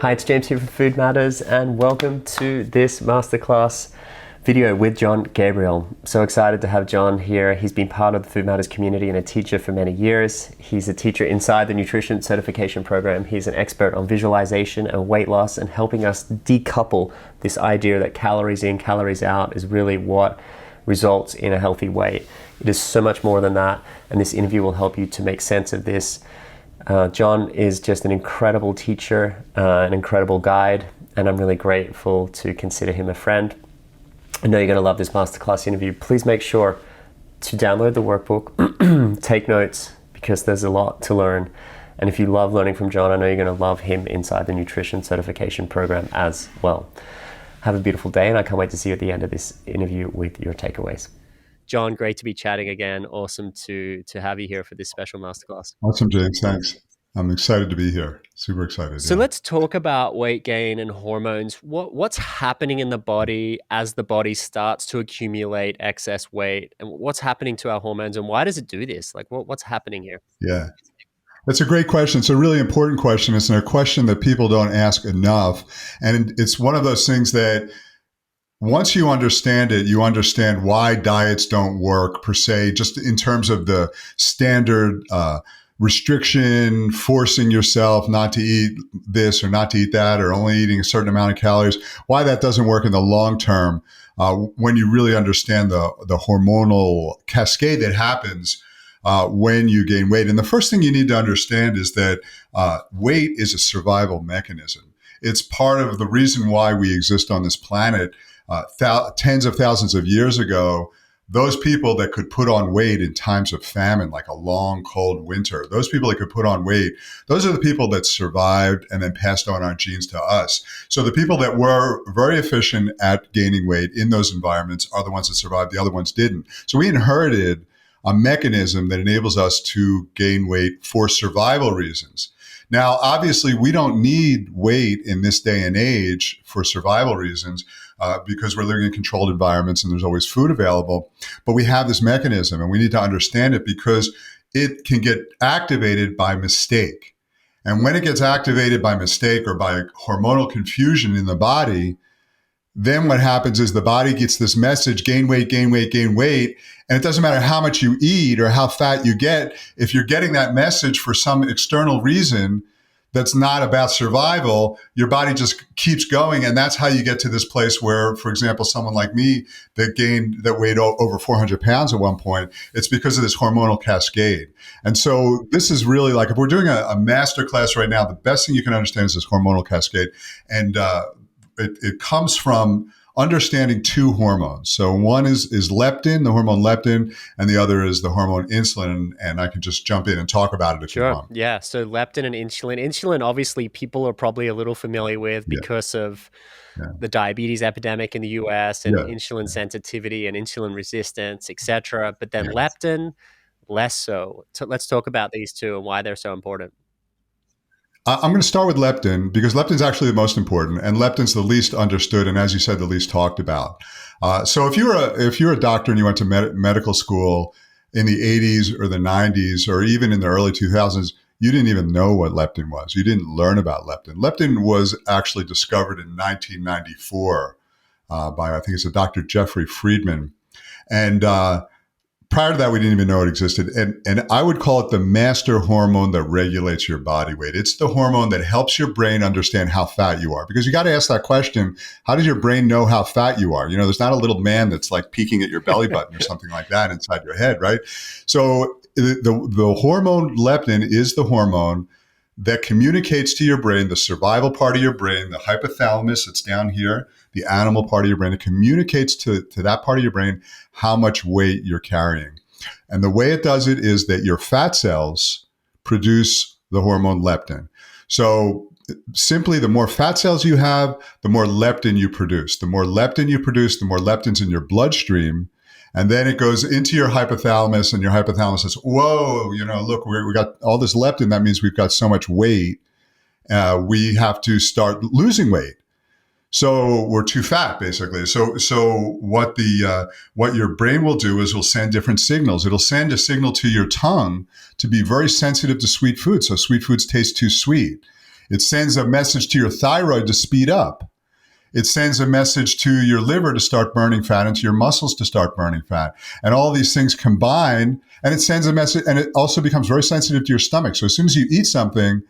Hi, it's James here for Food Matters, and welcome to this masterclass video with Jon Gabriel. So excited to have Jon here. He's been part of the Food Matters community and a teacher for many years. He's a teacher inside the nutrition certification program. He's an expert on visualization and weight loss and helping us decouple this idea that calories in, calories out is really what results in a healthy weight. It is so much more than that, and this interview will help you to make sense of this. Jon is just an incredible teacher, an incredible guide, and I'm really grateful to consider him a friend. I know you're going to love this masterclass interview. Please make sure to download the workbook, take notes, because there's a lot to learn. And if you love learning from Jon, I know you're going to love him inside the nutrition certification program as well. Have a beautiful day, and I can't wait to see you at the end of this interview with your takeaways. Jon, great to be chatting again. Awesome to have you here for this special masterclass. Awesome, James. Thanks. I'm excited to be here. Super excited. So let's talk about weight gain and hormones. What's happening in the body as the body starts to accumulate excess weight, and what's happening to our hormones, and why does it do this? Like, what's happening here? Yeah, that's a great question. It's a really important question. It's a question that people don't ask enough. And it's one of those things that once you understand it, you understand why diets don't work per se, just in terms of the standard restriction, forcing yourself not to eat this or not to eat that, or only eating a certain amount of calories, why that doesn't work in the long term when you really understand the hormonal cascade that happens when you gain weight. And the first thing you need to understand is that weight is a survival mechanism. It's part of the reason why we exist on this planet. Tens of thousands of years ago, those people that could put on weight in times of famine, like a long, cold winter, those people that could put on weight, those are the people that survived and then passed on our genes to us. So the people that were very efficient at gaining weight in those environments are the ones that survived. The other ones didn't. So we inherited a mechanism that enables us to gain weight for survival reasons. Now, obviously, we don't need weight in this day and age for survival reasons because we're living in controlled environments and there's always food available. But we have this mechanism and we need to understand it because it can get activated by mistake. And when it gets activated by mistake or by hormonal confusion in the body, then what happens is the body gets this message, gain weight, gain weight, gain weight. And it doesn't matter how much you eat or how fat you get. If you're getting that message for some external reason that's not about survival, your body just keeps going. And that's how you get to this place where, for example, someone like me that weighed over 400 pounds at one point, it's because of this hormonal cascade. And so this is really like, if we're doing a master class right now, the best thing you can understand is this hormonal cascade. And it comes from understanding two hormones. So one is leptin, the hormone leptin, and the other is the hormone insulin. And I can just jump in and talk about it if you want. Yeah. So leptin and insulin. Insulin, obviously, people are probably a little familiar with because of the diabetes epidemic in the US and insulin sensitivity and insulin resistance, etc. But then leptin, less so. So let's talk about these two and why they're so important. I'm going to start with leptin because leptin is actually the most important, and leptin's the least understood, and as you said, the least talked about. So if you're a doctor and you went to medical school in the 80s or the 90s or even in the early 2000s, you didn't even know what leptin was. You didn't learn about leptin. Leptin was actually discovered in 1994 by, I think it's a Dr. Jeffrey Friedman, and prior to that, we didn't even know it existed. And I would call it the master hormone that regulates your body weight. It's the hormone that helps your brain understand how fat you are. Because you got to ask that question, how does your brain know how fat you are? You know, there's not a little man that's like peeking at your belly button or something like that inside your head, right? So the hormone leptin is the hormone that communicates to your brain, the survival part of your brain, the hypothalamus that's down here, the animal part of your brain. It communicates to that part of your brain how much weight you're carrying. And the way it does it is that your fat cells produce the hormone leptin. So simply, the more fat cells you have, the more leptin you produce. The more leptin you produce, the more leptin's in your bloodstream. And then it goes into your hypothalamus, and your hypothalamus says, whoa, look, we got all this leptin. That means we've got so much weight. We have to start losing weight. So we're too fat, basically. So what your brain will do is will send different signals. It'll send a signal to your tongue to be very sensitive to sweet foods. So sweet foods taste too sweet. It sends a message to your thyroid to speed up. It sends a message to your liver to start burning fat and to your muscles to start burning fat. And all these things combine, and it sends a message, and it also becomes very sensitive to your stomach. So as soon as you eat something,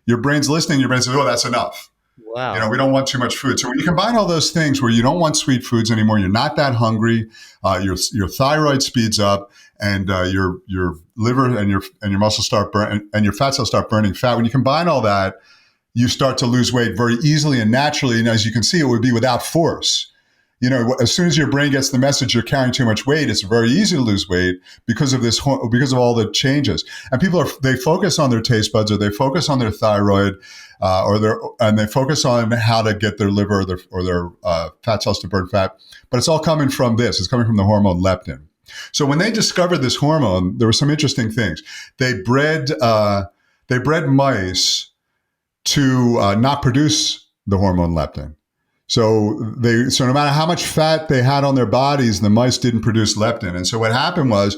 your brain's listening, your brain says, oh, that's enough. Wow. We don't want too much food. So when you combine all those things where you don't want sweet foods anymore, you're not that hungry, your thyroid speeds up, and your liver and your muscles start burning, and your fat cells start burning fat. When you combine all that, you start to lose weight very easily and naturally. And as you can see, it would be without force. As soon as your brain gets the message you're carrying too much weight, it's very easy to lose weight because of all the changes. And people they focus on their taste buds, or they focus on their thyroid, and they focus on how to get their liver or their fat cells to burn fat. But it's all coming from this. It's coming from the hormone leptin. So when they discovered this hormone, there were some interesting things. They bred mice to not produce the hormone leptin. So no matter how much fat they had on their bodies, the mice didn't produce leptin. And so what happened was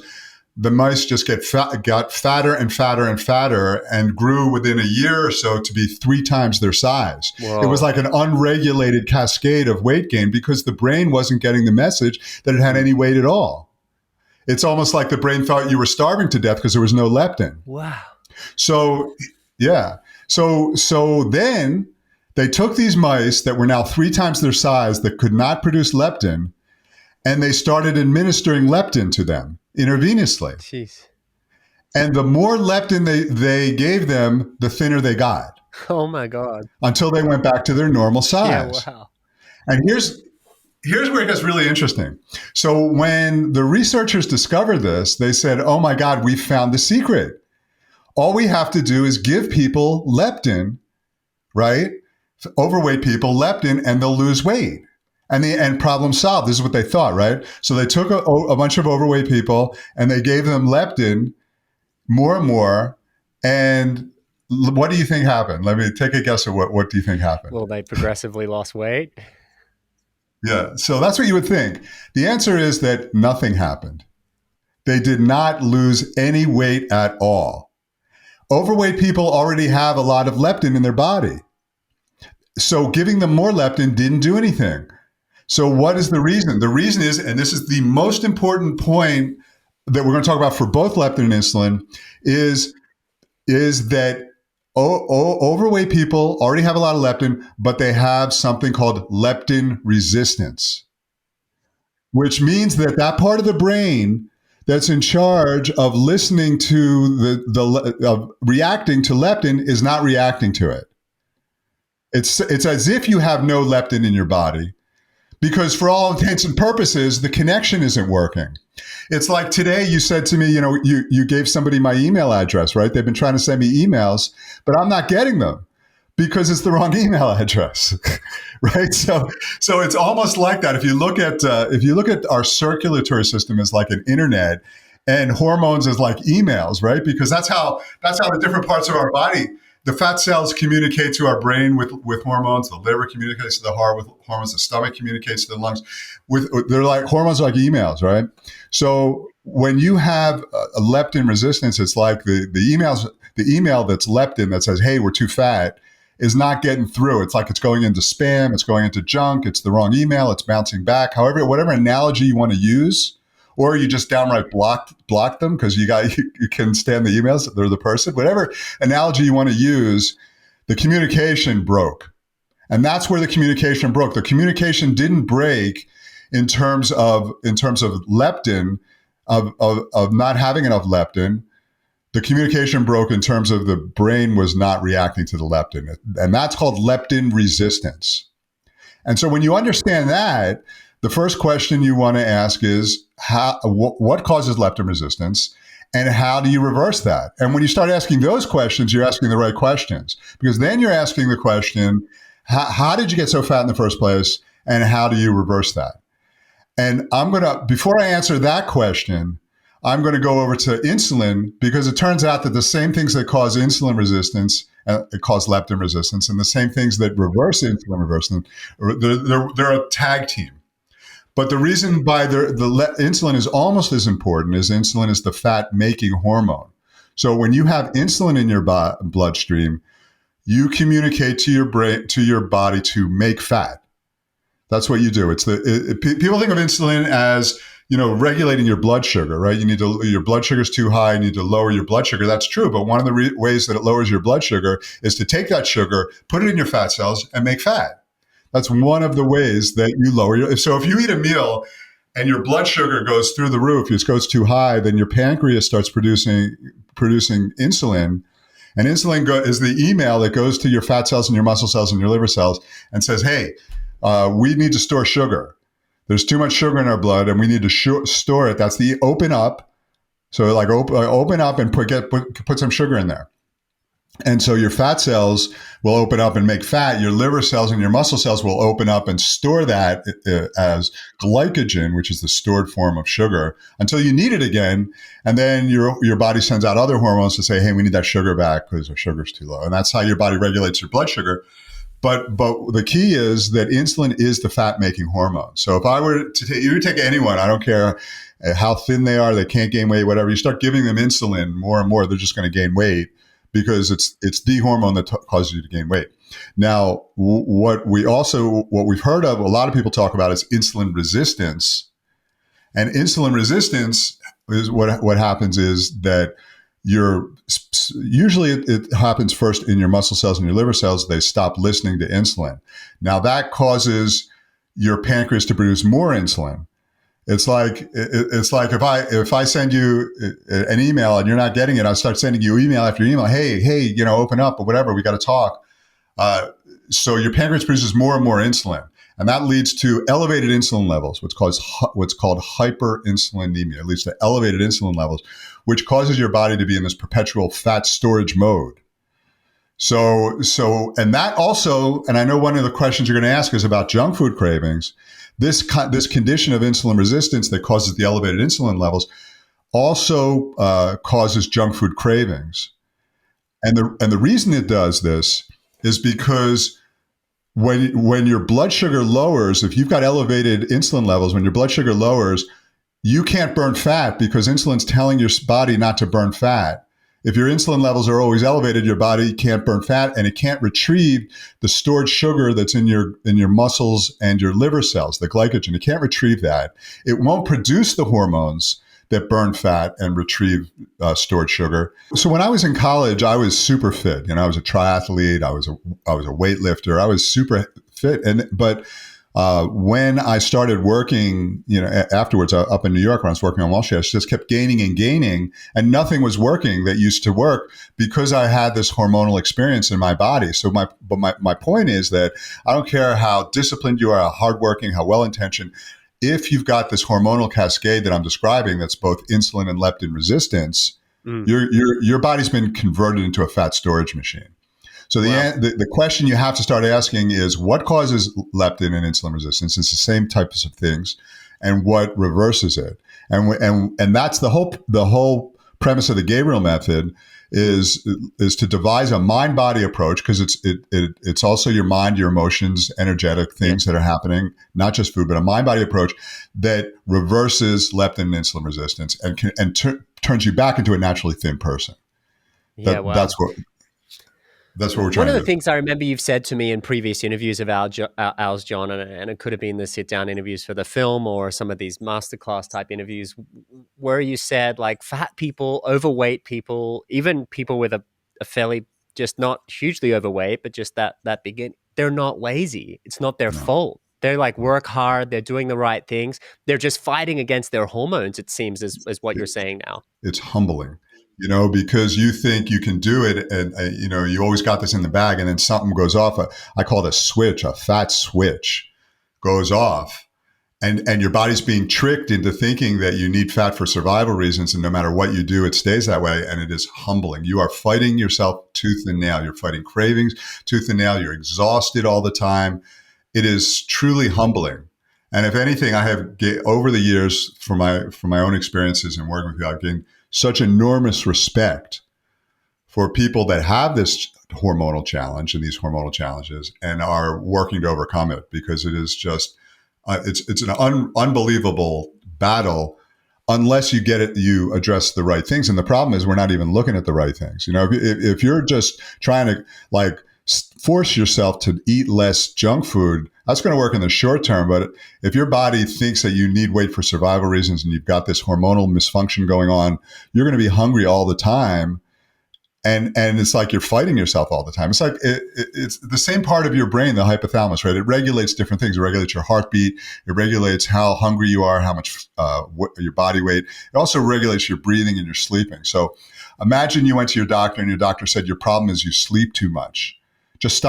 the mice just got fatter and fatter and fatter, and grew within a year or so to be 3 times their size. Whoa. It was like an unregulated cascade of weight gain because the brain wasn't getting the message that it had any weight at all. It's almost like the brain thought you were starving to death because there was no leptin. Wow. So, yeah. So then they took these mice that were now 3 times their size that could not produce leptin, and they started administering leptin to them intravenously. Jeez. And the more leptin they gave them, the thinner they got. Oh my God. Until they went back to their normal size. Yeah, wow. And here's where it gets really interesting. So when the researchers discovered this, they said, oh my God, we found the secret. All we have to do is give people leptin, right? Overweight people leptin, and they'll lose weight. And problem solved. This is what they thought, right? So they took a bunch of overweight people and they gave them leptin more and more. And what do you think happened? Let me take a guess at what do you think happened? Well, they progressively lost weight. Yeah. So that's what you would think. The answer is that nothing happened. They did not lose any weight at all. Overweight people already have a lot of leptin in their body. So giving them more leptin didn't do anything. So what is the reason? The reason is, and this is the most important point that we're going to talk about for both leptin and insulin, is that overweight people already have a lot of leptin, but they have something called leptin resistance, which means that part of the brain that's in charge of listening to of reacting to leptin is not reacting to it. It's as if you have no leptin in your body, because for all intents and purposes, the connection isn't working. It's like today you said to me, you gave somebody my email address, right? They've been trying to send me emails, but I'm not getting them because it's the wrong email address, right? So it's almost like that. If you look at our circulatory system as like an internet, and hormones as like emails, right? Because that's how the different parts of our body. The fat cells communicate to our brain with hormones. The liver communicates to the heart with hormones. The stomach communicates to the lungs. They're like hormones, like emails, right? So when you have a leptin resistance, it's like the email that's leptin that says, "Hey, we're too fat," is not getting through. It's like it's going into spam. It's going into junk. It's the wrong email. It's bouncing back. However, whatever analogy you want to use. Or you just downright block them because you can stand the emails. They're the person. Whatever analogy you want to use, the communication broke, and that's where the communication broke. The communication didn't break in terms of leptin, of not having enough leptin. The communication broke in terms of the brain was not reacting to the leptin, and that's called leptin resistance. And so when you understand that, the first question you want to ask is, what causes leptin resistance, and how do you reverse that? And when you start asking those questions, you're asking the right questions, because then you're asking the question, how did you get so fat in the first place, and how do you reverse that? And before I answer that question, I'm going to go over to insulin, because it turns out that the same things that cause insulin resistance, it cause leptin resistance, and the same things that reverse insulin resistance, they're a tag team. But the reason why the insulin is almost as important as insulin is the fat-making hormone. So when you have insulin in your bloodstream, you communicate to your brain, to your body to make fat. That's what you do. People think of insulin as, regulating your blood sugar, right? Your blood sugar is too high. You need to lower your blood sugar. That's true. But one of the ways that it lowers your blood sugar is to take that sugar, put it in your fat cells, and make fat. That's one of the ways that you lower so if you eat a meal and your blood sugar goes through the roof, it goes too high, then your pancreas starts producing insulin. And insulin is the email that goes to your fat cells and your muscle cells and your liver cells and says, hey, we need to store sugar. There's too much sugar in our blood and we need to store it. That's the open up. So like open up and put some sugar in there. And so your fat cells will open up and make fat. Your liver cells and your muscle cells will open up and store that as glycogen, which is the stored form of sugar, until you need it again. And then your body sends out other hormones to say, hey, we need that sugar back because our sugar's too low. And that's how your body regulates your blood sugar. But the key is that insulin is the fat-making hormone. So if I were to you take anyone, I don't care how thin they are, they can't gain weight, whatever, you start giving them insulin more and more, they're just going to gain weight because it's the hormone that causes you to gain weight. Now, what we've heard of, a lot of people talk about is insulin resistance. And insulin resistance is what happens is that usually it happens first in your muscle cells and your liver cells. They stop listening to insulin. Now that causes your pancreas to produce more insulin. It's like if I send you an email and you're not getting it, I start sending you email after email. Hey, open up or whatever. We got to talk. So your pancreas produces more and more insulin. And that leads to elevated insulin levels, what's called hyperinsulinemia. It leads to elevated insulin levels, which causes your body to be in this perpetual fat storage mode. So, and that also, and I know one of the questions you're going to ask is about junk food cravings. This condition of insulin resistance that causes the elevated insulin levels also causes junk food cravings. And the reason it does this is because when your blood sugar lowers, if you've got elevated insulin levels, when your blood sugar lowers, you can't burn fat because insulin's telling your body not to burn fat. If your insulin levels are always elevated, your body can't burn fat and it can't retrieve the stored sugar that's in your muscles and your liver cells, the glycogen. It can't retrieve that. It won't produce the hormones that burn fat and retrieve stored sugar. So when I was in college, I was super fit. I was a triathlete. I was a weightlifter. I was super fit. But when I started working, afterwards up in New York, when I was working on Wall Street, I just kept gaining and gaining, and nothing was working that used to work because I had this hormonal experience in my body. So my point is that I don't care how disciplined you are, how hardworking, how well-intentioned. If you've got this hormonal cascade that I'm describing, that's both insulin and leptin resistance, your body's been converted into a fat storage machine. So the question you have to start asking is, what causes leptin and insulin resistance? It's the same types of things, and what reverses it? And that's the whole premise of the Gabriel method is to devise a mind-body approach, because it's also your mind, your emotions, energetic things that are happening, not just food, but a mind-body approach that reverses leptin and insulin resistance and turns you back into a naturally thin person. That's what we're trying to do. One of the things I remember you've said to me in previous interviews of ours, John, and it could have been the sit-down interviews for the film or some of these masterclass type interviews, where you said like fat people, overweight people, even people with a fairly, just not hugely overweight, but just that big, they're not lazy. It's not their fault. They're like work hard. They're doing the right things. They're just fighting against their hormones, it seems, is what you're saying now. It's humbling. Because you think you can do it and, you always got this in the bag, and then something goes off. I call it a switch, a fat switch goes off, and your body's being tricked into thinking that you need fat for survival reasons. And no matter what you do, it stays that way. And it is humbling. You are fighting yourself tooth and nail. You're fighting cravings tooth and nail. You're exhausted all the time. It is truly humbling. And if anything, I have over the years, from my own experiences and working with you, I've gained such enormous respect for people that have this hormonal challenge and these hormonal challenges and are working to overcome it, because it is just, it's an unbelievable battle unless you address the right things. And the problem is we're not even looking at the right things. If you're just trying to force yourself to eat less junk food. That's going to work in the short term. But if your body thinks that you need weight for survival reasons and you've got this hormonal misfunction going on, you're going to be hungry all the time. And it's like you're fighting yourself all the time. It's like it's the same part of your brain, the hypothalamus, right? It regulates different things. It regulates your heartbeat. It regulates how hungry you are, how much your body weight. It also regulates your breathing and your sleeping. So imagine you went to your doctor and your doctor said your problem is you sleep too much. Just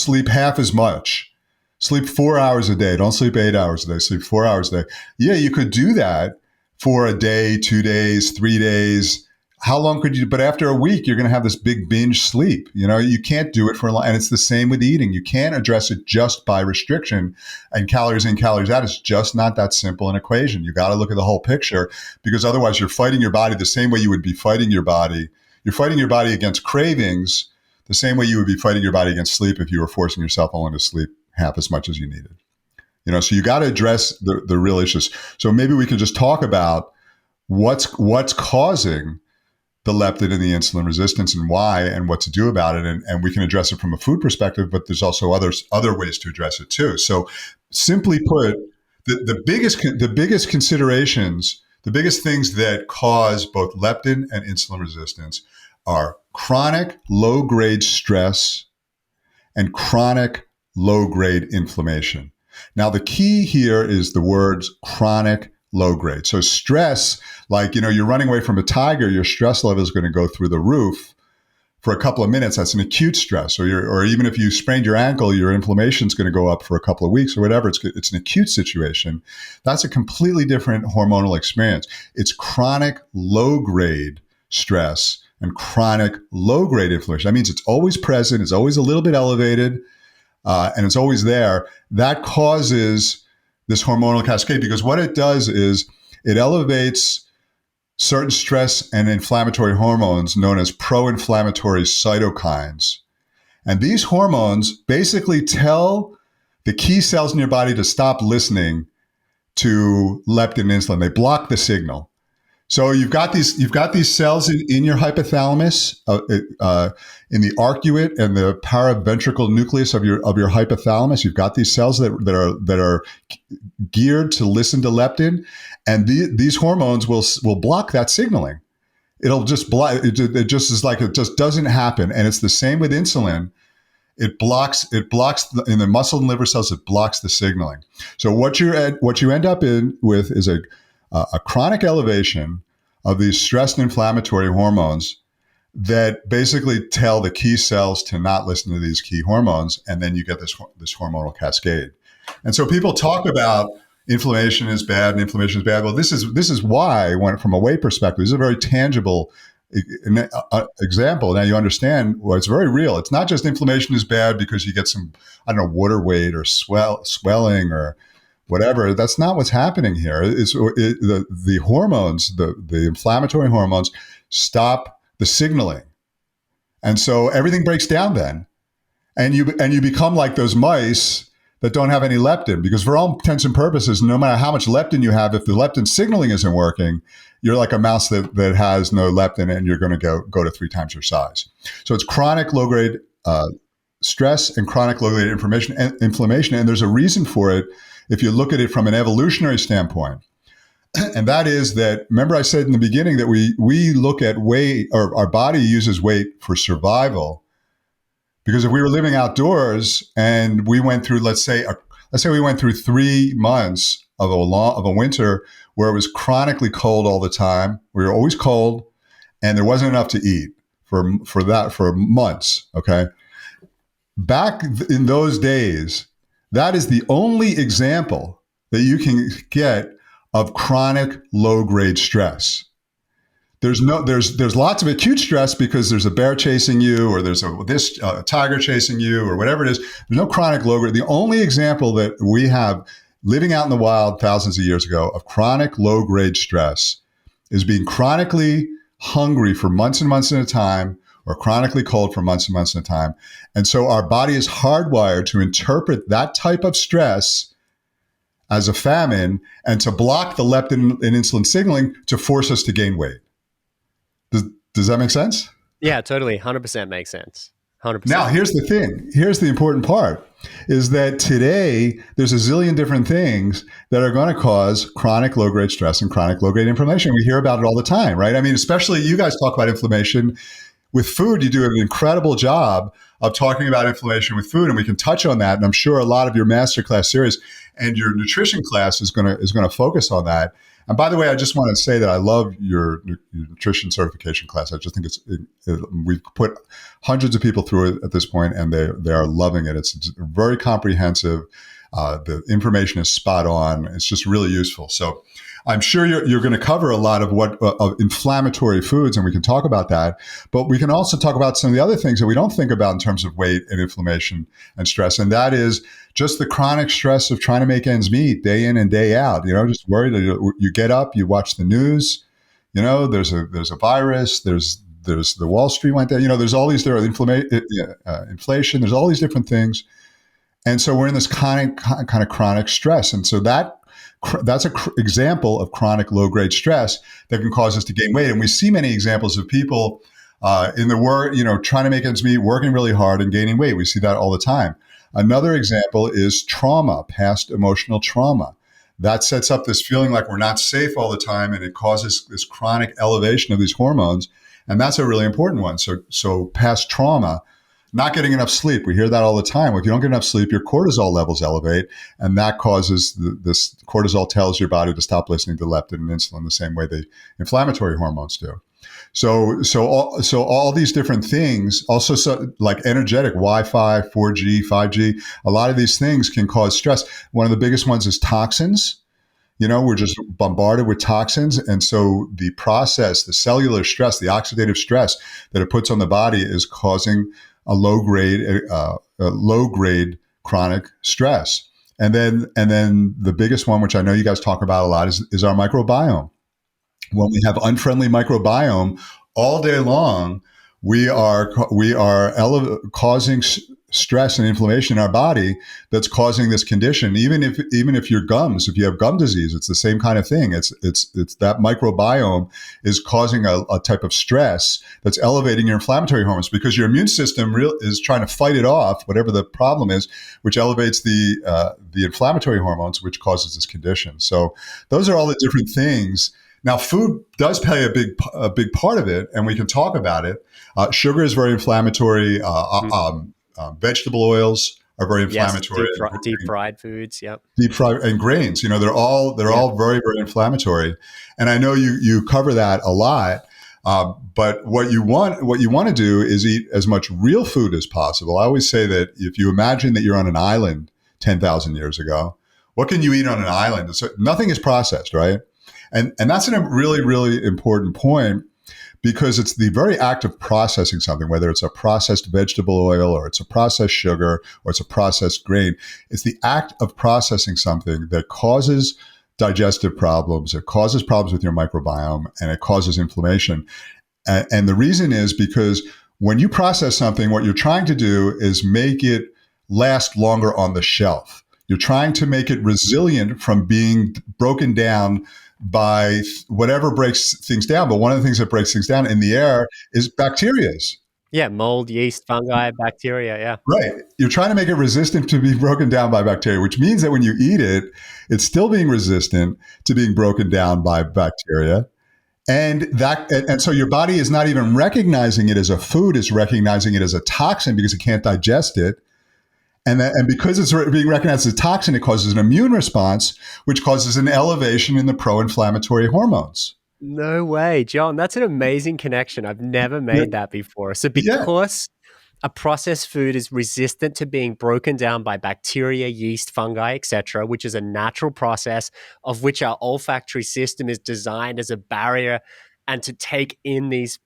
sleep half as much. Sleep 4 hours a day. Don't sleep 8 hours a day. Sleep 4 hours a day. Yeah, you could do that for a day, 2 days, 3 days. How long could you? But after a week, you're going to have this big binge sleep. You can't do it for a long. And it's the same with eating. You can't address it just by restriction and calories in, calories out. It's just not that simple an equation. You got to look at the whole picture, because otherwise you're fighting your body the same way you would be fighting your body. You're fighting your body against cravings the same way you would be fighting your body against sleep if you were forcing yourself only to sleep half as much as you needed. So you got to address the real issues. So maybe we can just talk about what's causing the leptin and the insulin resistance and why and what to do about it. And we can address it from a food perspective, but there's also other ways to address it too. So simply put, the biggest considerations, the biggest things that cause both leptin and insulin resistance are chronic low-grade stress and chronic low-grade inflammation. Now, the key here is the words chronic low grade. So stress, like, you're running away from a tiger, your stress level is going to go through the roof for a couple of minutes. That's an acute stress. Or even if you sprained your ankle, your inflammation is going to go up for a couple of weeks or whatever. It's an acute situation. That's a completely different hormonal experience. It's chronic low grade stress and chronic low grade inflammation. That means it's always present. It's always a little bit elevated, and it's always there. That causes this hormonal cascade, because what it does is it elevates certain stress and inflammatory hormones known as pro-inflammatory cytokines. And these hormones basically tell the key cells in your body to stop listening to leptin and insulin. They block the signal. So you've got these cells in your hypothalamus, in the arcuate and the paraventricle nucleus of your hypothalamus. You've got these cells that are geared to listen to leptin, and these hormones will block that signaling. It'll just block. It just is like it just doesn't happen. And it's the same with insulin. It blocks in the muscle and liver cells. It blocks the signaling. So what you end up with is a chronic elevation of these stress and inflammatory hormones that basically tell the key cells to not listen to these key hormones, and then you get this hormonal cascade. And so people talk about inflammation is bad and inflammation is bad. Well, this is why, from a weight perspective, this is a very tangible example. Now you understand, well, it's very real. It's not just inflammation is bad because you get some, water weight or swelling or whatever. That's not what's happening here. The hormones, the inflammatory hormones, stop the signaling, and so everything breaks down then, and you become like those mice that don't have any leptin, because for all intents and purposes, no matter how much leptin you have, if the leptin signaling isn't working, you're like a mouse that has no leptin, and you're going to go to 3 times your size. So it's chronic low grade stress and chronic low grade inflammation, and there's a reason for it. If you look at it from an evolutionary standpoint, and that is that, remember I said in the beginning that we look at weight, or our body uses weight for survival, because if we were living outdoors and we went through, let's say we went through 3 months of a winter where it was chronically cold all the time, we were always cold, and there wasn't enough to eat for months. Okay, back in those days, that is the only example that you can get of chronic low-grade stress. There's lots of acute stress because there's a bear chasing you, or there's a tiger chasing you, or whatever it is. There's no chronic low-grade. The only example that we have living out in the wild thousands of years ago of chronic low-grade stress is being chronically hungry for months and months at a time, or chronically cold for months and months at a time. And so our body is hardwired to interpret that type of stress as a famine and to block the leptin and insulin signaling to force us to gain weight. Does that make sense? Yeah, totally. 100% makes sense. Now, 100%. here's the thing. Here's the important part is that today there's a zillion different things that are going to cause chronic low grade stress and chronic low grade inflammation. We hear about it all the time, right? I mean, especially you guys talk about inflammation with food. You do an incredible job of talking about inflammation with food, and we can touch on that. And I'm sure a lot of your masterclass series and your nutrition class is going to focus on that. And by the way, I just want to say that I love your nutrition certification class. I just think we've put hundreds of people through it at this point, and they are loving it. It's very comprehensive. The information is spot on. It's just really useful. So I'm sure you're going to cover a lot of of inflammatory foods, and we can talk about that. But we can also talk about some of the other things that we don't think about in terms of weight and inflammation and stress, and that is just the chronic stress of trying to make ends meet day in and day out. Just worried that you get up, you watch the news. There's a virus. There's the Wall Street went there. There's all these inflation. There's all these different things, and so we're in this kind of chronic stress, and so that's an example of chronic low-grade stress that can cause us to gain weight. And we see many examples of people in the work, trying to make ends meet, working really hard and gaining weight. We see that all the time. Another example is trauma, past emotional trauma. That sets up this feeling like we're not safe all the time, and it causes this chronic elevation of these hormones. And that's a really important one. So past trauma, not getting enough sleep. We hear that all the time. If you don't get enough sleep, your cortisol levels elevate, and that causes this cortisol tells your body to stop listening to leptin and insulin the same way the inflammatory hormones do. So all these different things, also like energetic, Wi-Fi, 4G, 5G, a lot of these things can cause stress. One of the biggest ones is toxins. We're just bombarded with toxins. And so the cellular stress, the oxidative stress that it puts on the body is causing a low grade chronic stress. And then the biggest one, which I know you guys talk about a lot, is our microbiome. When we have unfriendly microbiome all day long, we are causing stress and inflammation in our body that's causing this condition. Even if if you have gum disease, it's the same kind of thing. It's that microbiome is causing a type of stress that's elevating your inflammatory hormones, because your immune system is trying to fight it off, whatever the problem is, which elevates the inflammatory hormones, which causes this condition. So those are all the different things. Now, food does play a big part of it, and we can talk about it. Sugar is very inflammatory. Vegetable oils are very inflammatory. Yes, deep fried foods. Yep. Deep fried and grains. They're all very, very inflammatory. And I know you cover that a lot. But what you want to do is eat as much real food as possible. I always say that if you imagine that you're on an island 10,000 years ago, what can you eat on an island? Nothing is processed, right? And that's a really, really important point, because it's the very act of processing something, whether it's a processed vegetable oil or it's a processed sugar or it's a processed grain. It's the act of processing something that causes digestive problems, it causes problems with your microbiome, and it causes inflammation. And the reason is because when you process something, what you're trying to do is make it last longer on the shelf. You're trying to make it resilient from being broken down by whatever breaks things down. But one of the things that breaks things down in the air is bacteria. Yeah, mold, yeast, fungi, bacteria, yeah. Right. You're trying to make it resistant to being broken down by bacteria, which means that when you eat it, it's still being resistant to being broken down by bacteria. And so your body is not even recognizing it as a food, it's recognizing it as a toxin because it can't digest it. And because it's being recognized as a toxin, it causes an immune response, which causes an elevation in the pro-inflammatory hormones. No way, John. That's an amazing connection. I've never made that before. So because a processed food is resistant to being broken down by bacteria, yeast, fungi, etc., which is a natural process of which our olfactory system is designed as a barrier and to take in these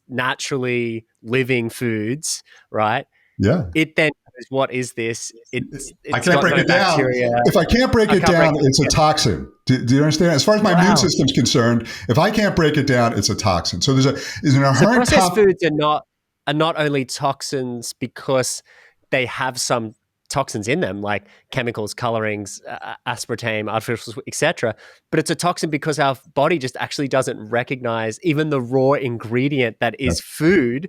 naturally living foods, right? Yeah. It then what is this? It's I can't break it down. If I can't break it down, it's a toxin. Do you understand? As far as my immune system's concerned, if I can't break it down, it's a toxin. So there's an inherent processed foods are not only toxins because they have some toxins in them, like chemicals, colorings, aspartame, artificials, etc. But it's a toxin because our body just actually doesn't recognize even the raw ingredient that is food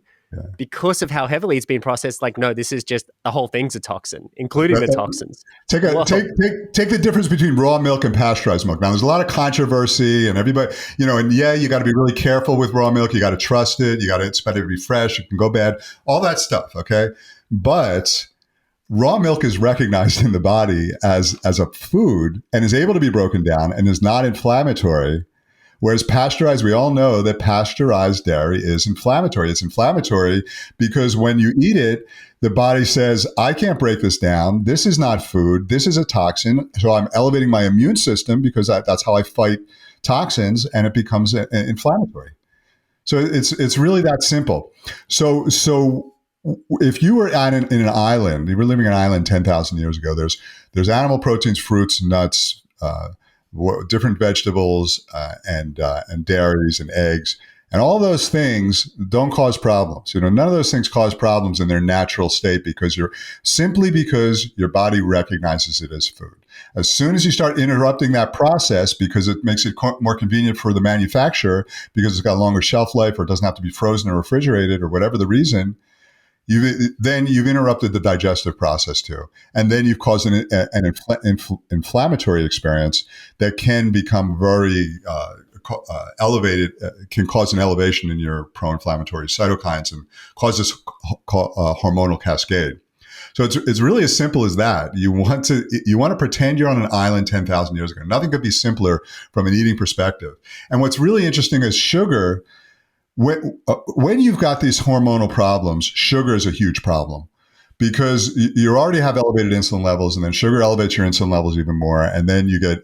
because of how heavily it's been processed, like, no, this is just, the whole thing's a toxin, including the toxins. Take the difference between raw milk and pasteurized milk. Now, there's a lot of controversy, and everybody, you got to be really careful with raw milk. You got to trust it. It's better to be fresh. It can go bad. All that stuff. Okay, but raw milk is recognized in the body as a food and is able to be broken down and is not inflammatory. Whereas pasteurized, we all know that pasteurized dairy is inflammatory. It's inflammatory because when you eat it, the body says, I can't break this down. This is not food. This is a toxin. So I'm elevating my immune system because that's how I fight toxins, and it becomes inflammatory. So it's really that simple. So if you were in an island, you were living on an island 10,000 years ago, there's animal proteins, fruits, nuts, different vegetables, and dairies and eggs, and all those things don't cause problems. None of those things cause problems in their natural state because your body recognizes it as food. As soon as you start interrupting that process because it makes it more convenient for the manufacturer because it's got longer shelf life or it doesn't have to be frozen or refrigerated or whatever the reason, you've interrupted the digestive process too, and then you've caused an inflammatory experience that can become very elevated. Can cause an elevation in your pro-inflammatory cytokines and cause this hormonal cascade. So it's really as simple as that. You want to pretend you're on an island 10,000 years ago. Nothing could be simpler from an eating perspective. And what's really interesting is sugar. When you've got these hormonal problems, sugar is a huge problem because you already have elevated insulin levels, and then sugar elevates your insulin levels even more, and then you get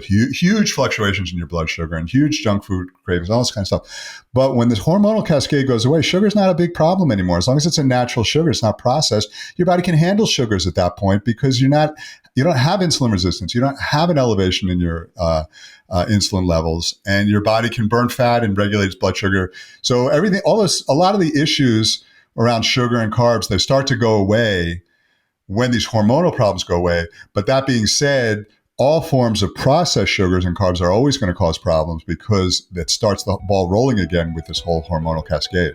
huge fluctuations in your blood sugar and huge junk food cravings, all this kind of stuff. But when this hormonal cascade goes away, sugar is not a big problem anymore. As long as it's a natural sugar, it's not processed. Your body can handle sugars at that point because you don't have insulin resistance. You don't have an elevation in your insulin levels, and your body can burn fat and regulate its blood sugar. So a lot of the issues around sugar and carbs, they start to go away when these hormonal problems go away. But that being said, all forms of processed sugars and carbs are always going to cause problems because that starts the ball rolling again with this whole hormonal cascade.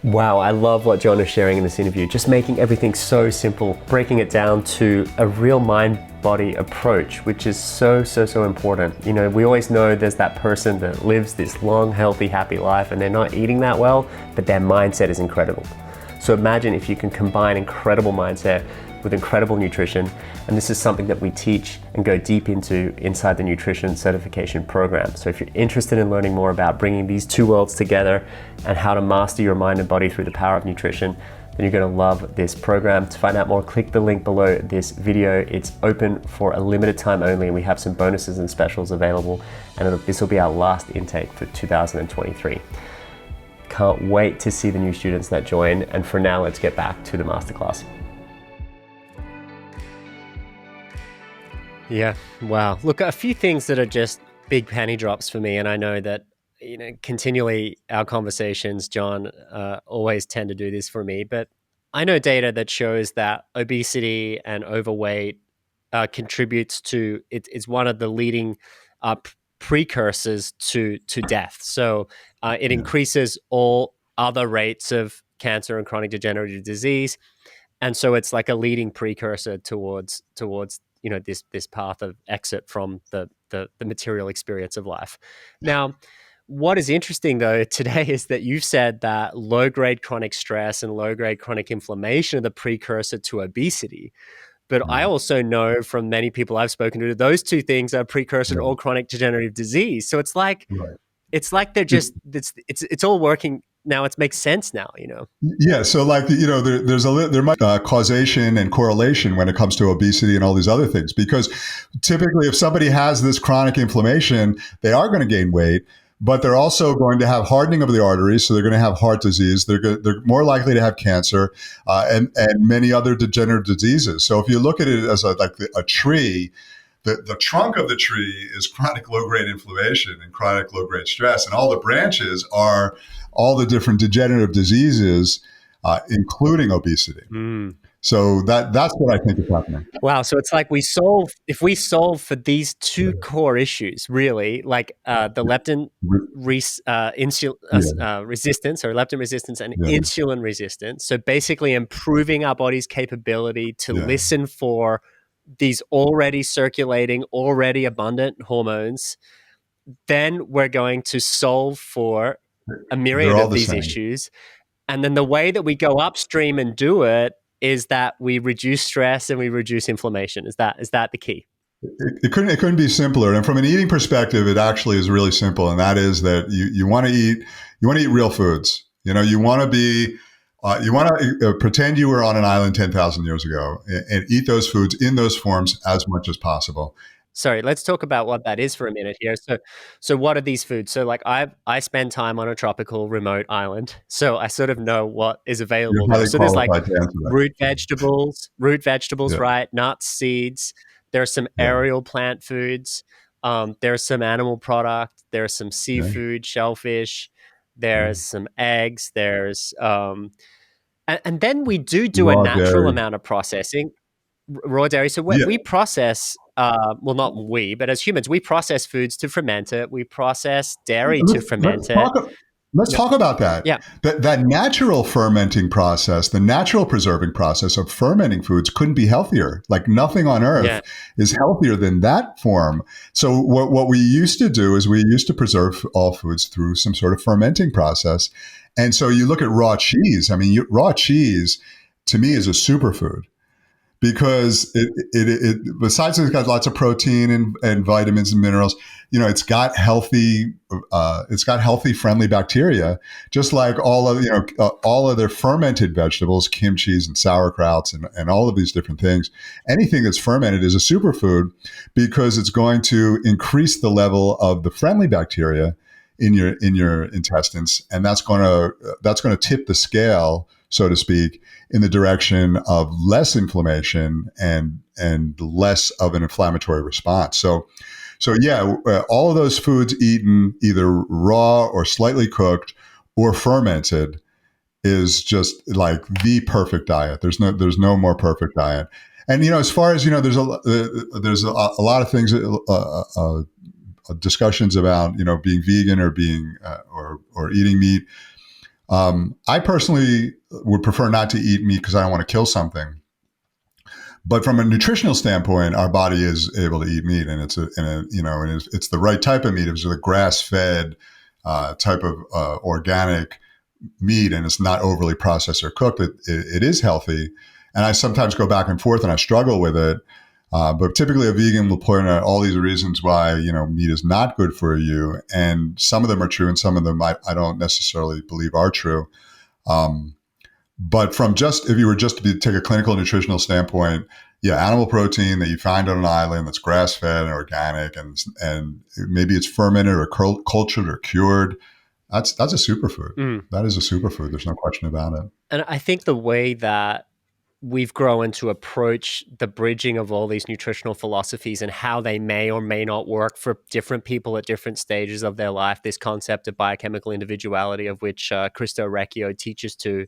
Wow, I love what Jon is sharing in this interview. Just making everything so simple, breaking it down to a real mind-body approach, which is so important. We always know there's that person that lives this long, healthy, happy life and they're not eating that well, but their mindset is incredible. So imagine if you can combine incredible mindset with incredible nutrition, and this is something that we teach and go deep into inside the nutrition certification program. So if you're interested in learning more about bringing these two worlds together and how to master your mind and body through the power of nutrition, then you're going to love this program. To find out more, click the link below this video. It's open for a limited time only, and we have some bonuses and specials available, and this will be our last intake for 2023. Can't wait to see the new students that join, and for now, let's get back to the masterclass. Yeah, wow. Look, a few things that are just big penny drops for me, and I know that continually our conversations, Jon, always tend to do this for me, but I know data that shows that obesity and overweight contributes to, it's one of the leading precursors to death. So it increases all other rates of cancer and chronic degenerative disease. And so it's like a leading precursor towards this path of exit from the material experience of life. Now, what is interesting though today is that you've said that low-grade chronic stress and low-grade chronic inflammation are the precursor to obesity. But I also know from many people I've spoken to, those two things are precursor to all chronic degenerative disease. So it's like they're just it's all working now. It makes sense now, Yeah. So there might causation and correlation when it comes to obesity and all these other things, because typically if somebody has this chronic inflammation, they are going to gain weight, but they're also going to have hardening of the arteries. So they're going to have heart disease. They're more likely to have cancer and many other degenerative diseases. So if you look at it as a tree, the trunk of the tree is chronic low-grade inflammation and chronic low-grade stress, and all the branches are all the different degenerative diseases, including obesity. So that's what I think is happening. Wow. So it's like if we solve for these two core issues, really, like the leptin Yeah, resistance or leptin resistance and yeah, insulin resistance. So basically improving our body's capability to yeah. listen for these already circulating, already abundant hormones, then we're going to solve for a They're myriad all of the these same. issues. And then the way that we go upstream and do it is that we reduce stress and we reduce inflammation. Is that the key? It couldn't be simpler. And from an eating perspective, it actually is really simple. And that is that you want to eat real foods. You want to be you want to pretend you were on an island 10,000 years ago and eat those foods in those forms as much as possible. Sorry, let's talk about what that is for a minute here. So what are these foods? So like I spend time on a tropical remote island, so I sort of know what is You're available there. highly So there's like qualified to answer that. root vegetables, Yeah, right? Nuts, seeds. There's some yeah, aerial plant foods. There's some animal product. There's some yeah. seafood, shellfish. Yeah. There's some eggs. And then we do a Raw natural dairy. amount of processing, raw dairy. So Yeah. we process, well, not we, but as humans, we process foods to ferment it. We process dairy to Let's ferment it. talk. Let's Yep. talk about that. Yeah. That natural fermenting process, the natural preserving process of fermenting foods, couldn't be healthier. Like nothing on earth Yeah. is healthier than that form. So what we used to do is we used to preserve all foods through some sort of fermenting process. And so you look at raw cheese. I mean, raw cheese to me is a superfood because besides it's got lots of protein and vitamins and minerals, it's got healthy friendly bacteria, just like all other fermented vegetables, kimchis and sauerkrauts and all of these different things. Anything that's fermented is a superfood because it's going to increase the level of the friendly bacteria in your intestines, and that's going to tip the scale, so to speak, in the direction of less inflammation and less of an inflammatory response. So yeah, all of those foods eaten either raw or slightly cooked or fermented is just like the perfect diet. There's no more perfect diet. And as far as there's a lot of things. Discussions about being vegan or being or eating meat. I personally would prefer not to eat meat because I don't want to kill something. But from a nutritional standpoint, our body is able to eat meat, and it's the right type of meat. It's a grass-fed type of organic meat, and it's not overly processed or cooked. It is healthy, and I sometimes go back and forth, and I struggle with it. But typically, a vegan will point out all these reasons why meat is not good for you, and some of them are true, and some of them I don't necessarily believe are true. But if you were just to take a clinical nutritional standpoint, yeah, animal protein that you find on an island that's grass fed and organic, and maybe it's fermented or cultured or cured. That's a superfood. Mm. That is a superfood. There's no question about it. And I think the way that we've grown to approach the bridging of all these nutritional philosophies and how they may or may not work for different people at different stages of their life, this concept of biochemical individuality, of which Cristo Recchio teaches to,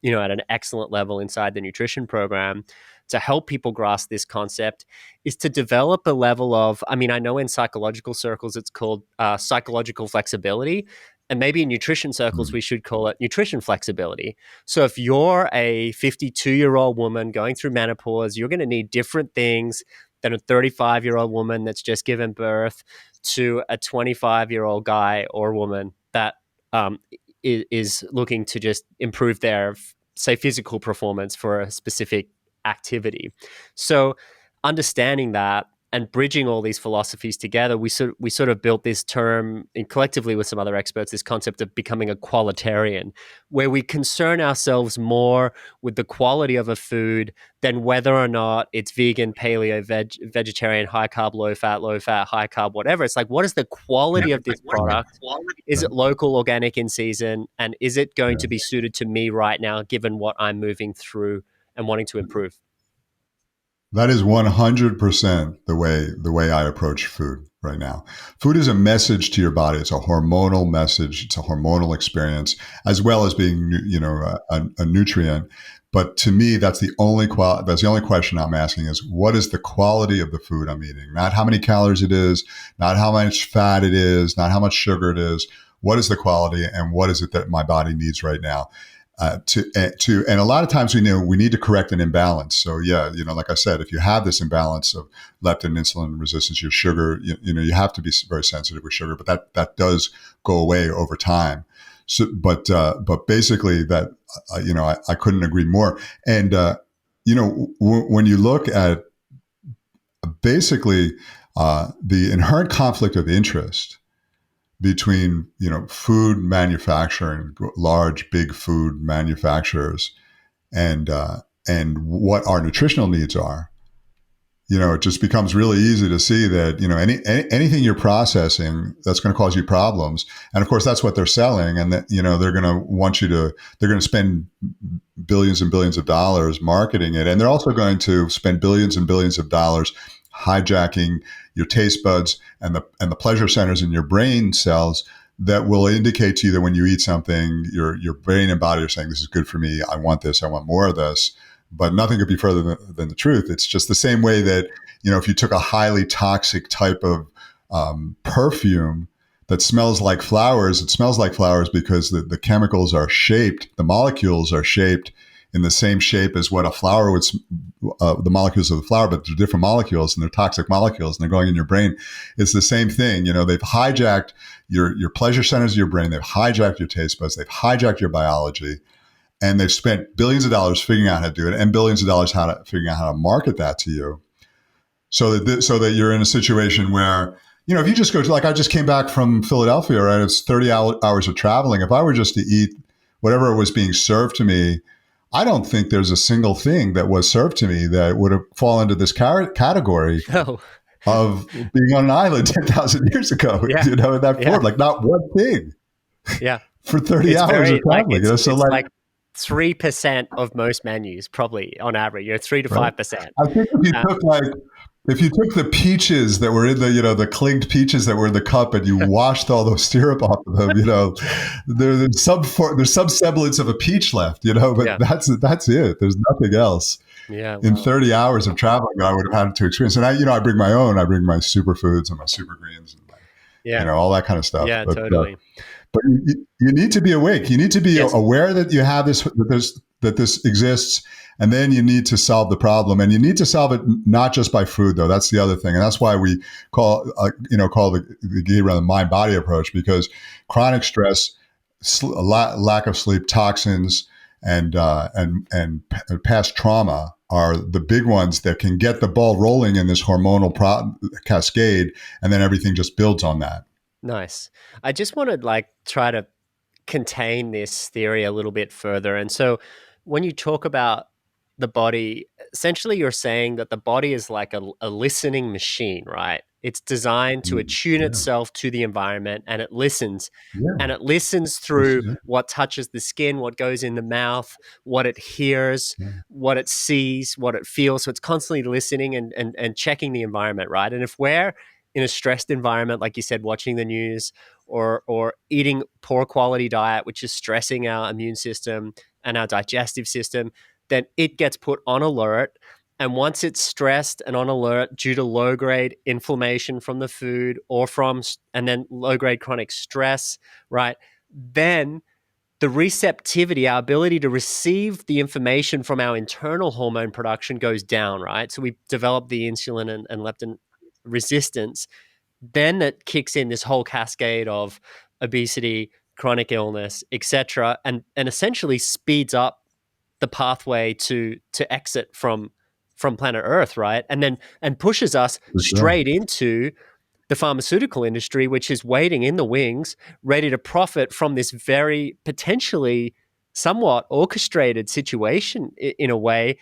at an excellent level inside the nutrition program, to help people grasp this concept, is to develop a level of, I know in psychological circles it's called psychological flexibility, and maybe in nutrition circles we should call it nutrition flexibility. So if you're a 52-year-old woman going through menopause, you're going to need different things than a 35-year-old woman that's just given birth to a 25-year-old guy or woman that is looking to just improve their, say, physical performance for a specific activity. So understanding that and bridging all these philosophies together, we sort of built this term, and collectively with some other experts, this concept of becoming a qualitarian, where we concern ourselves more with the quality of a food than whether or not it's vegan, paleo, vegetarian, high carb, low fat, high carb, whatever. It's like, what is the quality of this product? Is it local, organic, in season? And is it going to be suited to me right now, given what I'm moving through and wanting to improve? That is 100% the way I approach food right now. Food is a message to your body. It's a hormonal message. It's a hormonal experience, as well as being, a nutrient. But to me, that's the only question I'm asking is what is the quality of the food I'm eating? Not how many calories it is, not how much fat it is, not how much sugar it is. What is the quality, and what is it that my body needs right now? And a lot of times we know we need to correct an imbalance. So yeah, like I said, if you have this imbalance of leptin, insulin resistance, your sugar, you have to be very sensitive with sugar, but that does go away over time. So, but basically that, I couldn't agree more. And, when you look at basically the inherent conflict of interest between, food manufacturing, large, big food manufacturers, and what our nutritional needs are, it just becomes really easy to see that, anything you're processing that's going to cause you problems. And of course, that's what they're selling. And that, they're going to spend billions and billions of dollars marketing it. And they're also going to spend billions and billions of dollars hijacking your taste buds and the pleasure centers in your brain cells that will indicate to you that when you eat something, your brain and body are saying, this is good for me. I want this. I want more of this. But nothing could be further than the truth. It's just the same way that, if you took a highly toxic type of perfume that smells like flowers, it smells like flowers because the chemicals are shaped, the molecules are shaped in the same shape as what a flower would, the molecules of the flower, but they're different molecules and they're toxic molecules and they're going in your brain. It's the same thing. They've hijacked your pleasure centers of your brain. They've hijacked your taste buds. They've hijacked your biology. And they've spent billions of dollars figuring out how to do it, and billions of dollars figuring out how to market that to you, so that you're in a situation where, if you just go to, like, I just came back from Philadelphia, right? It's 30 hours of traveling. If I were just to eat whatever was being served to me, I don't think there's a single thing that was served to me that would have fallen into this category of being on an island 10,000 years ago. Yeah. In that form, like not one thing. Yeah. For 30 hours of traveling, it's like 3% of most menus, probably on average, 3 to 5%. I think if you took the peaches that were in the clinged peaches that were in the cup and you washed all those syrup off of them, there's some semblance of a peach left, but that's it. There's nothing else. Yeah. Wow. In 30 hours of traveling that I would have had to experience. And I bring my own. I bring my superfoods and my super greens and all that kind of stuff. Yeah, totally. But you need to be awake. You need to be aware that you have this, that this exists, and then you need to solve the problem. And you need to solve it not just by food, though. That's the other thing, and that's why we call the Gabriel the mind-body approach, because chronic stress, lack of sleep, toxins, and past trauma are the big ones that can get the ball rolling in this hormonal cascade, and then everything just builds on that. Nice. I just want to try to contain this theory a little bit further. And so when you talk about the body, essentially you're saying that the body is like a listening machine, right? It's designed to attune itself to the environment, and it listens. Yeah. And it listens through what touches the skin, what goes in the mouth, what it hears, what it sees, what it feels. So it's constantly listening and checking the environment, right? And if we're in a stressed environment, like you said, watching the news or eating poor quality diet, which is stressing our immune system and our digestive system, then it gets put on alert. And once it's stressed and on alert due to low-grade inflammation from the food and then low-grade chronic stress, right? Then the receptivity, our ability to receive the information from our internal hormone production goes down, right? So we develop the insulin and leptin resistance. Then that kicks in this whole cascade of obesity, chronic illness, etc., and essentially speeds up the pathway to exit from planet Earth, right? And pushes us straight into the pharmaceutical industry, which is waiting in the wings, ready to profit from this very potentially somewhat orchestrated situation in a way.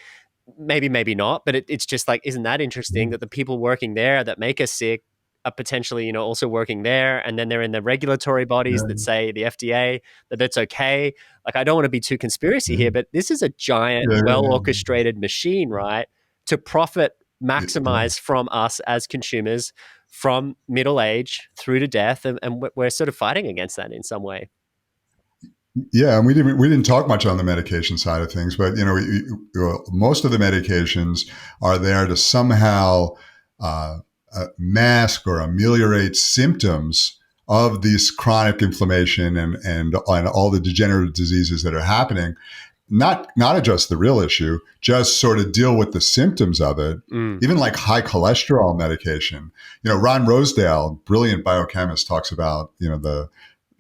Maybe not, but it's just like, isn't that interesting that the people working there that make us sick are potentially, also working there, and then they're in the regulatory bodies that say, the FDA, that it's okay. Like, I don't want to be too conspiracy here, but this is a giant, well-orchestrated machine, right? To profit, maximize from us as consumers from middle age through to death, and we're sort of fighting against that in some way. Yeah, and we didn't talk much on the medication side of things, but most of the medications are there to somehow uh, mask or ameliorate symptoms of this chronic inflammation and all the degenerative diseases that are happening. Not address the real issue, just sort of deal with the symptoms of it. Mm. Even like high cholesterol medication. Ron Rosedale, brilliant biochemist, talks about the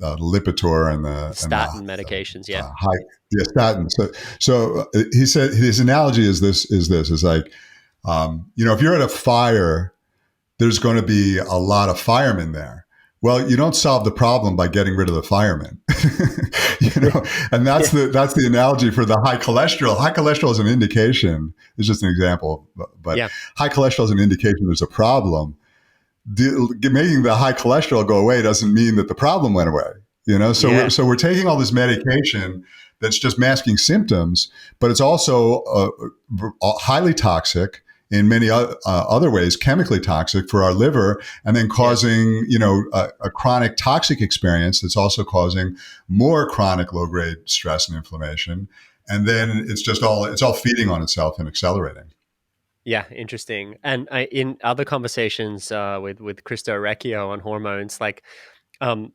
Lipitor and the Statin medications, yeah. high statin. So he said his analogy is like if you're at a fire, there's going to be a lot of firemen there. Well, you don't solve the problem by getting rid of the firemen, and that's Yeah. that's the analogy for the high cholesterol. High cholesterol is an indication. It's just an example, but Yeah. high cholesterol is an indication there's a problem. Making the high cholesterol go away doesn't mean that the problem went away. So Yeah. we're taking all this medication that's just masking symptoms, but it's also highly toxic in many other ways, chemically toxic for our liver, and then causing a chronic toxic experience that's also causing more chronic low grade stress and inflammation, and then it's all feeding on itself and accelerating. Yeah, interesting. And in other conversations with Christo Recchio on hormones, like um,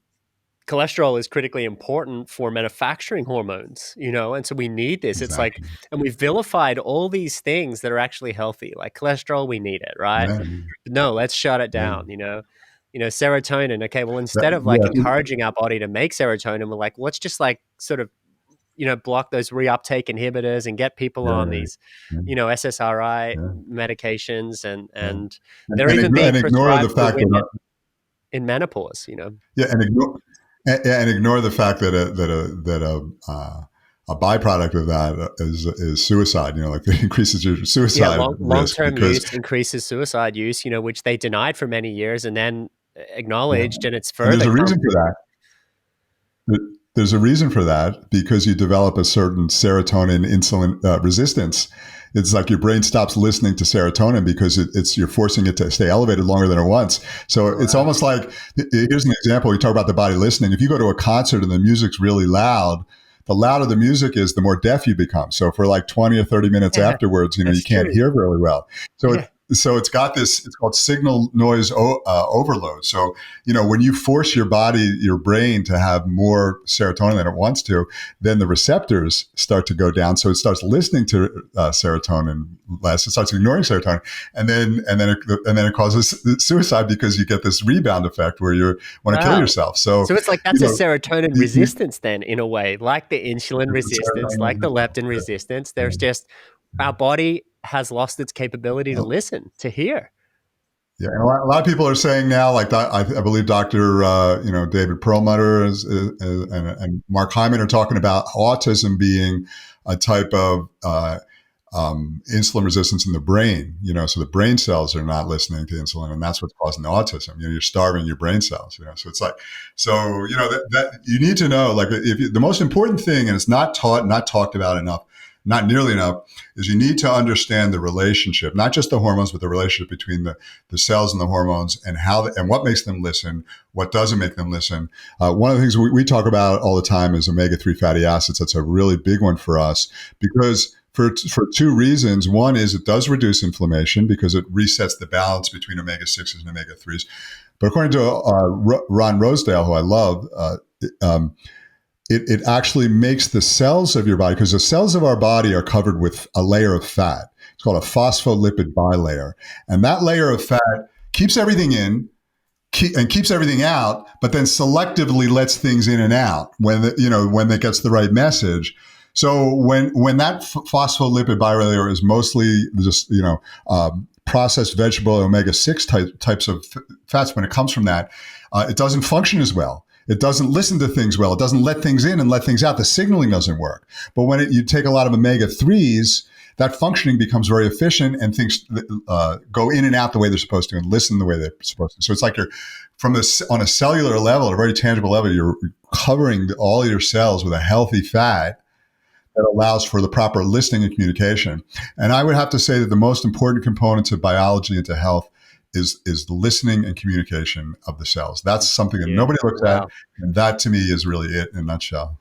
cholesterol is critically important for manufacturing hormones, and so we need this. It's like, Exactly. and we've vilified all these things that are actually healthy, like cholesterol. We need it, right? Yeah. No, let's shut it Yeah. down. Serotonin. Okay, well, instead of like Yeah. encouraging our body to make serotonin, we're like, let's just like sort of block those reuptake inhibitors and get people on Yeah. these, SSRI Yeah. medications, Yeah. and they're even Ignore, being and ignore the prescribed for fact women that in menopause. yeah, and ignore the fact that a byproduct of that is suicide. Like it increases your Yeah, suicide risk long-term because use increases suicide use, which they denied for many years and then yeah, acknowledged, and it's and there's further a reason come. for that. There's a reason for that because you develop a certain serotonin insulin resistance. It's like your brain stops listening to serotonin because you're forcing it to stay elevated longer than it wants. So it's Wow. almost like, here's an example. We talk about the body listening. If you go to a concert and the music's really loud, the louder the music is, the more deaf you become. So for like 20 or 30 minutes Yeah, afterwards, you that's can't true. hear very well. So Yeah. it's got this, it's called signal noise overload. So, when you force your body, your brain to have more serotonin than it wants to, then the receptors start to go down. So it starts listening to serotonin less. It starts ignoring serotonin, and then it causes suicide because you get this rebound effect where you want to kill Wow. yourself. So, So it's like you that's a know, serotonin you, resistance then, in a way, like the insulin resistance, like the leptin resistance. There's just our body has lost its capability to listen, to hear. yeah, and a lot of people are saying now, like I believe Dr. David Perlmutter and Mark Hyman are talking about autism being a type of insulin resistance in the brain. So the brain cells are not listening to insulin, and that's what's causing the autism. You're starving your brain cells. So it's like, that you need to know, like, the most important thing, and it's not taught, not talked about enough, not nearly enough, is you need to understand the relationship, not just the hormones, but the relationship between the cells and the hormones, and and what makes them listen, what doesn't make them listen. One of the things we talk about all the time is omega-3 fatty acids. That's a really big one for us because for two reasons. One is it does reduce inflammation because it resets the balance between omega-6s and omega-3s. But according to Ron Rosedale, who I love, it actually makes the cells of your body, because the cells of our body are covered with a layer of fat. It's called a phospholipid bilayer. And that layer of fat keeps everything in and keeps everything out, but then selectively lets things in and out when it gets the right message. So when that phospholipid bilayer is mostly just processed vegetable omega-6 types of fats, when it comes from that, it doesn't function as well. It doesn't listen to things well. It doesn't let things in and let things out. The signaling doesn't work. But when you take a lot of omega-3s, that functioning becomes very efficient, and things go in and out the way they're supposed to and listen the way they're supposed to. So it's like you're on a cellular level, at a very tangible level, you're covering all your cells with a healthy fat that allows for the proper listening and communication. And I would have to say that the most important components of biology into health is the listening and communication of the cells. That's something that Yeah. nobody looks at. Wow. And that to me is really it in a nutshell.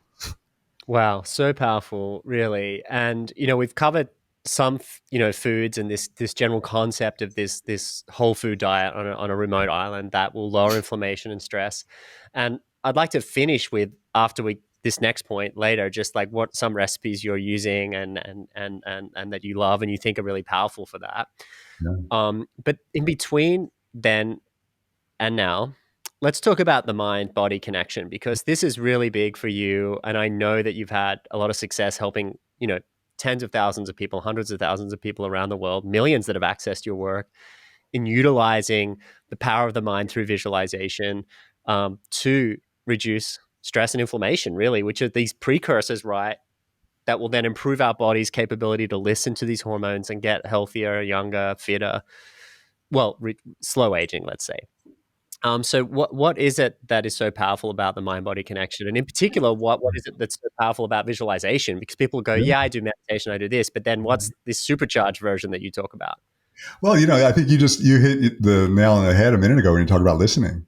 Wow, so powerful, really. And we've covered some foods and this general concept of this whole food diet on a remote island that will lower inflammation and stress. And I'd like to finish with, after we this next point later, just like what some recipes you're using and that you love and you think are really powerful for that. Yeah. But in between then and now, let's talk about the mind body connection, because this is really big for you. And I know that you've had a lot of success helping, tens of thousands of people, hundreds of thousands of people around the world, millions that have accessed your work in utilizing the power of the mind through visualization to reduce stress and inflammation, really, which are these precursors, right? That will then improve our body's capability to listen to these hormones and get healthier, younger, fitter, well, slow aging, let's say. So what is it that is so powerful about the mind body connection, and in particular, what is it that's so powerful about visualization? Because people go, Yeah. yeah, I do meditation, I do this, but then what's this supercharged version that you talk about? Well, I think you hit the nail on the head a minute ago when you talked about listening.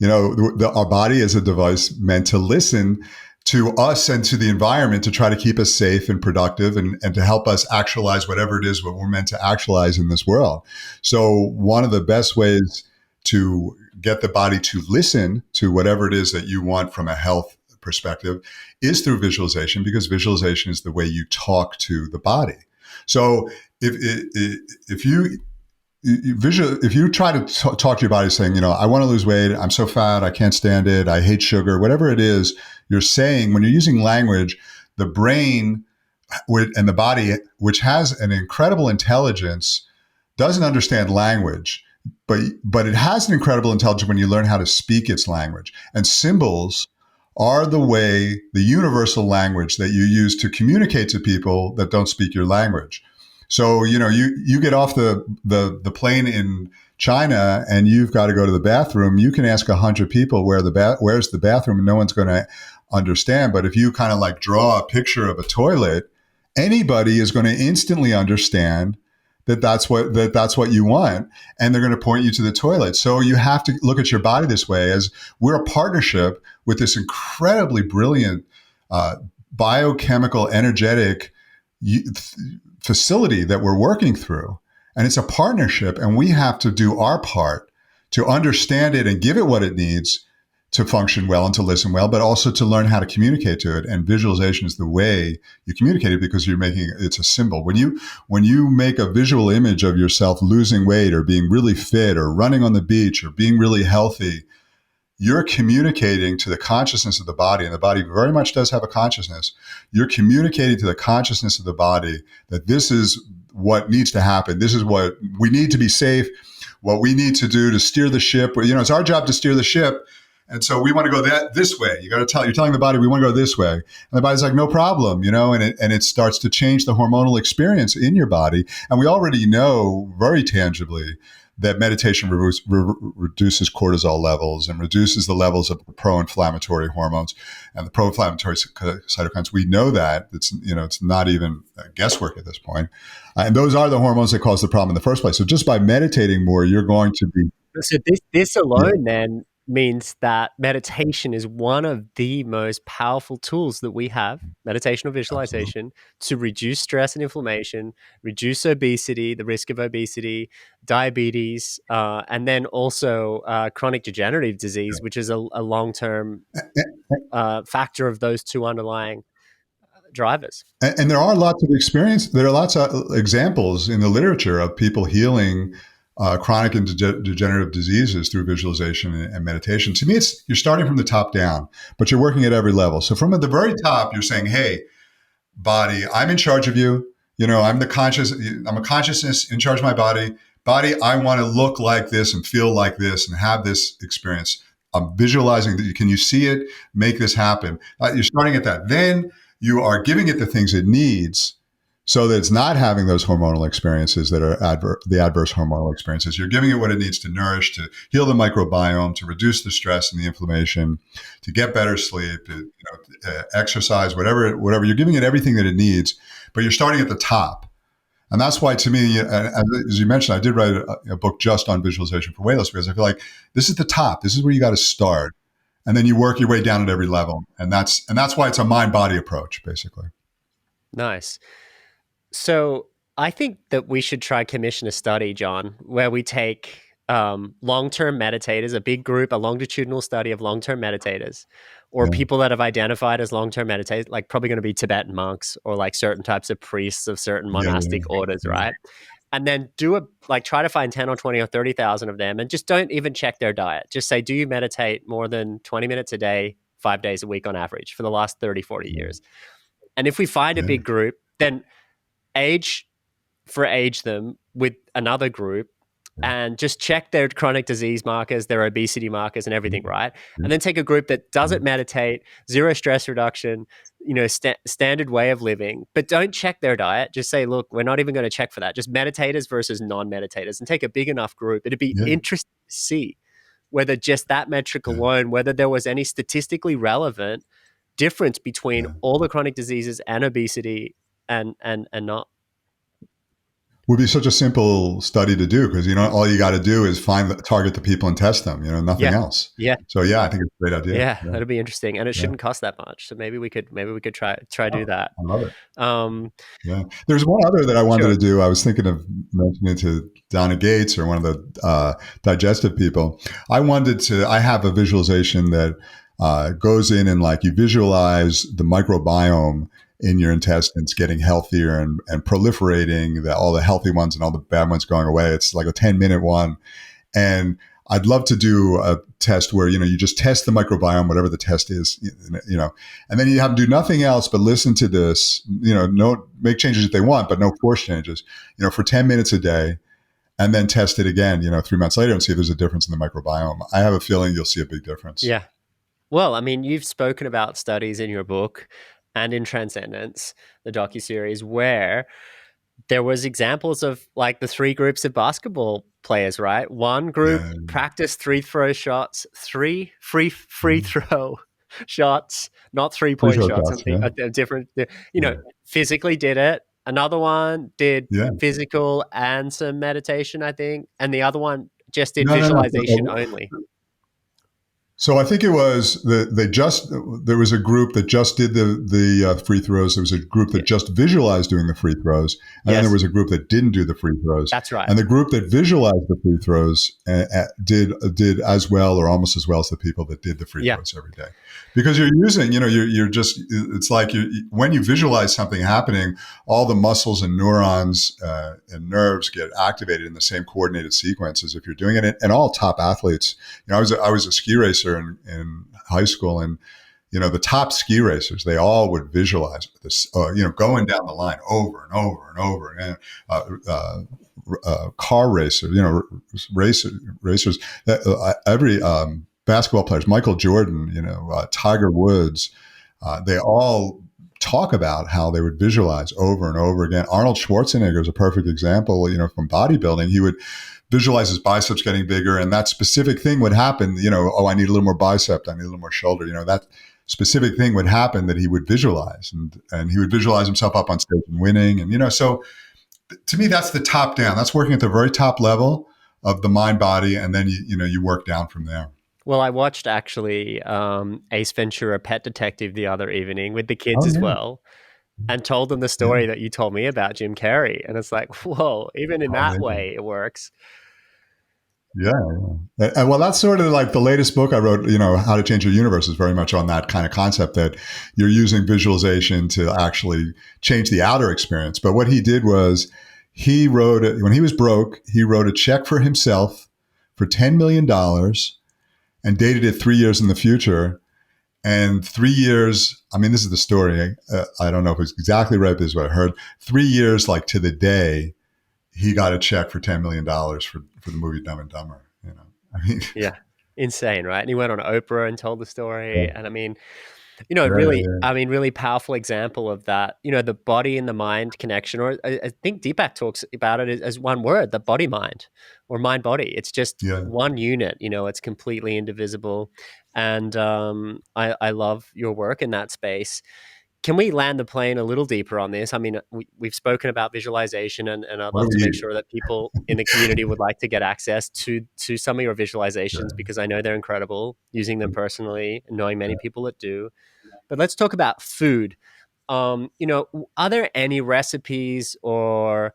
Our body is a device meant to listen to us and to the environment to try to keep us safe and productive and to help us actualize whatever it is what we're meant to actualize in this world. So one of the best ways to get the body to listen to whatever it is that you want from a health perspective is through visualization, because visualization is the way you talk to the body. So if you try to talk to your body saying, I want to lose weight, I'm so fat, I can't stand it, I hate sugar, whatever it is you're saying, when you're using language, the brain and the body, which has an incredible intelligence, doesn't understand language, but it has an incredible intelligence when you learn how to speak its language. And symbols are the universal language that you use to communicate to people that don't speak your language. So, you get off the plane in China and you've got to go to the bathroom. You can ask 100 people where's the bathroom, and no one's going to understand. But if you kind of like draw a picture of a toilet, anybody is going to instantly understand that's what you want, and they're going to point you to the toilet. So you have to look at your body this way, as we're a partnership with this incredibly brilliant biochemical, energetic facility that we're working through. And it's a partnership, and we have to do our part to understand it and give it what it needs to function well and to listen well, but also to learn how to communicate to it. And visualization is the way you communicate it, because it's a symbol. When you make a visual image of yourself losing weight or being really fit or running on the beach or being really healthy, you're communicating to the consciousness of the body, and the body very much does have a consciousness. You're communicating to the consciousness of the body that this is what needs to happen. This is what we need to be safe, what we need to do to steer the ship. It's our job to steer the ship. And so we want to go this way. You're telling the body, we want to go this way. And the body's like, no problem, and it starts to change the hormonal experience in your body. And we already know very tangibly that meditation reduces cortisol levels and reduces the levels of the pro-inflammatory hormones and the pro-inflammatory cytokines. We know that. It's not even guesswork at this point. And those are the hormones that cause the problem in the first place. So just by meditating more, you're going to be... So this alone then means that meditation is one of the most powerful tools that we have, meditation or visualization, to reduce stress and inflammation, reduce obesity, the risk of obesity, diabetes, and then also chronic degenerative disease, which is a long-term factor of those two underlying drivers. And there are lots of examples in the literature of people healing chronic and degenerative diseases through visualization and meditation. To me, you're starting from the top down, but you're working at every level. So from at the very top, you're saying, hey, body, I'm in charge of you. I'm a consciousness in charge of my body. Body, I want to look like this and feel like this and have this experience. I'm visualizing that. Can you see it? Make this happen. You're starting at that. Then you are giving it the things it needs so that it's not having those hormonal experiences that are the adverse hormonal experiences. You're giving it what it needs to nourish, to heal the microbiome, to reduce the stress and the inflammation, to get better sleep, to exercise, whatever. You're giving it everything that it needs, but you're starting at the top. And that's why, to me, as you mentioned, I did write a book just on visualization for weight loss, because I feel like this is the top. This is where you got to start. and then you work your way down at every level. And that's why it's a mind body approach, basically. Nice. So I think that we should try commission a study, John, where we take long-term meditators, a big group, a longitudinal study of long-term meditators, or Yeah, people that have identified as long-term meditators, like probably going to be Tibetan monks or like certain types of priests of certain yeah, yeah, monastic orders, yeah, right? And then try to find 10 or 20 or 30,000 of them and just don't even check their diet. Just say, do you meditate more than 20 minutes a day, 5 days a week on average for the last 30, 40 yeah, years? And if we find a yeah, big group, then age age them with another group and just check their chronic disease markers, their obesity markers, and everything, right? yeah, And then take a group that yeah, doesn't meditate, zero stress reduction, standard way of living, but don't check their diet. Just say, look, we're not even going to check for that. Just meditators versus non-meditators, and take a big enough group. It'd be yeah, interesting to see whether just that metric yeah, alone, whether there was any statistically relevant difference between yeah. all the chronic diseases and obesity and not. Would be such a simple study to do because all you got to do is target the people and test them. Nothing Yeah. else. Yeah. So yeah, I think it's a great idea. Yeah, Yeah, that'd be interesting, and it yeah. shouldn't cost that much. So maybe we could try do Oh, that. I love it. Um, Yeah. There's one other that I wanted sure. to do. I was thinking of mentioning to Donna Gates or one of the digestive people. I have a visualization that goes in and like you visualize the microbiome in your intestines getting healthier and proliferating, all the healthy ones and all the bad ones going away. It's like a 10-minute one. And I'd love to do a test where, you just test the microbiome, whatever the test is, and then you have to do nothing else but listen to this, no make changes if they want, but no force changes, for 10 minutes a day, and then test it again, 3 months later and see if there's a difference in the microbiome. I have a feeling you'll see a big difference. Yeah. Well, I mean, you've spoken about studies in your book and in Transcendence, the docuseries, where there was examples of like the three groups of basketball players, right? One group Yeah. practiced three free Mhm. throw shots, not three Free point throw shots. shots. Something Yeah. a different, Yeah. physically did it. Another one did Yeah. physical and some meditation, I think, and the other one just did No, no, no. visualization only. So I think it was there was a group that just did the free throws. There was a group that Yeah. just visualized doing the free throws, and then there Yes, was a group that didn't do the free throws. that's right. And the group that visualized the free throws did as well or almost as well as the people that did the free Yeah, throws every day, because you're using you're just it's like when you visualize something happening, all the muscles and neurons and nerves get activated in the same coordinated sequence as if you're doing it. And all top athletes, I was a ski racer in high school, and the top ski racers, they all would visualize this, going down the line over and over and over again. Car racers, racers. Every basketball players, Michael Jordan, Tiger Woods, they all talk about how they would visualize over and over again. Arnold Schwarzenegger is a perfect example, from bodybuilding. He would visualize his biceps getting bigger, and that specific thing would happen. I need a little more bicep, I need a little more shoulder. That specific thing would happen that he would visualize, and he would visualize himself up on stage and winning. And so to me, that's the top down. That's working at the very top level of the mind body, and then you work down from there. Well, I watched actually Ace Ventura: Pet Detective the other evening with the kids Oh as yeah, well, and told them the yeah. story that you told me about Jim Carrey, and it's like, whoa, even in Oh, that amazing. way, it works. Yeah, yeah. And well, that's sort of like the latest book I wrote, How to Change Your Universe, is very much on that kind of concept that you're using visualization to actually change the outer experience. But what he did was when he was broke, he wrote a check for himself for $10 million and dated it 3 years in the future. And 3 years, I mean, this is the story. I don't know if it's exactly right, but this is what I heard. 3 years, like to the day, he got a check for $10 million for the movie Dumb and Dumber. I mean, Yeah, insane, right? And he went on Oprah and told the story, yeah, and I mean, yeah, yeah, really powerful example of that. The body and the mind connection, or I think Deepak talks about it as one word: the body mind, or mind body. It's just yeah, one unit. It's completely indivisible, and I love your work in that space. can we land the plane a little deeper on this? I mean, we've spoken about visualization, and I'd What do love to we make eat? sure that people in the community would like to get access to some of your visualizations Yeah. because I know they're incredible, using them personally, knowing many people that do. But let's talk about food. Are there any recipes or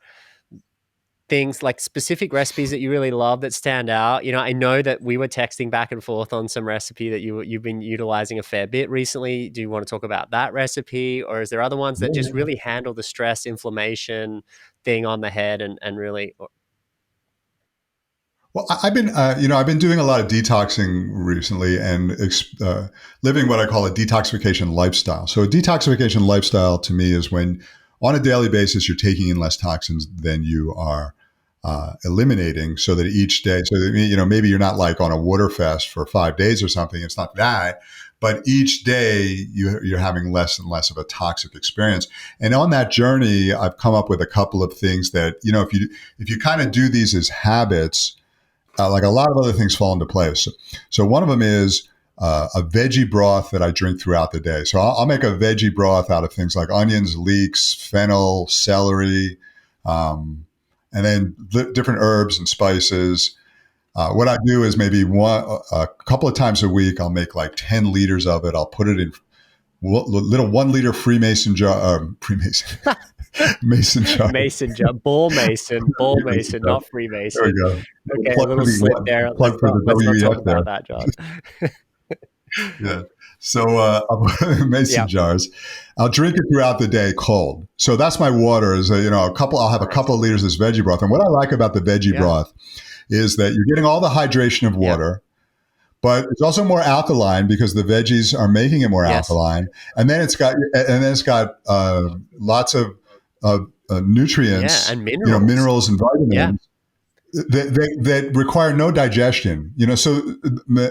things like specific recipes that you really love that stand out? I know that we were texting back and forth on some recipe that you've been utilizing a fair bit recently. Do you want to talk about that recipe, or is there other ones that just Yeah. really handle the stress inflammation thing on the head and really? Well, I've been, I've been doing a lot of detoxing recently and living what I call a detoxification lifestyle. So a detoxification lifestyle to me is when on a daily basis, you're taking in less toxins than you are eliminating so that each day, so that, maybe you're not like on a water fast for 5 days or something. It's not that, but each day you're having less and less of a toxic experience. And on that journey, I've come up with a couple of things that, if you kind of do these as habits, like a lot of other things fall into place. So one of them is a veggie broth that I drink throughout the day. So I'll make a veggie broth out of things like onions, leeks, fennel, celery, and then different herbs and spices. What I do is maybe a couple of times a week, I'll make like 10 liters of it. I'll put it in little 1 liter Freemason jar, Mason jar. Ball mason, not There we Freemason. go. Okay, a Plug for little slip there. the, plug for the Let's not talk WEF there. about that, John. Yeah. So I'll put it in mason Yeah. jars. I'll drink it throughout the day cold. So that's my water. Is I'll have a couple of liters of this veggie broth. And what I like about the veggie broth is that you're getting all the hydration of water, but it's also more alkaline because the veggies are making it more alkaline. And then it's got lots of nutrients, and minerals, minerals and vitamins. That require no digestion, So,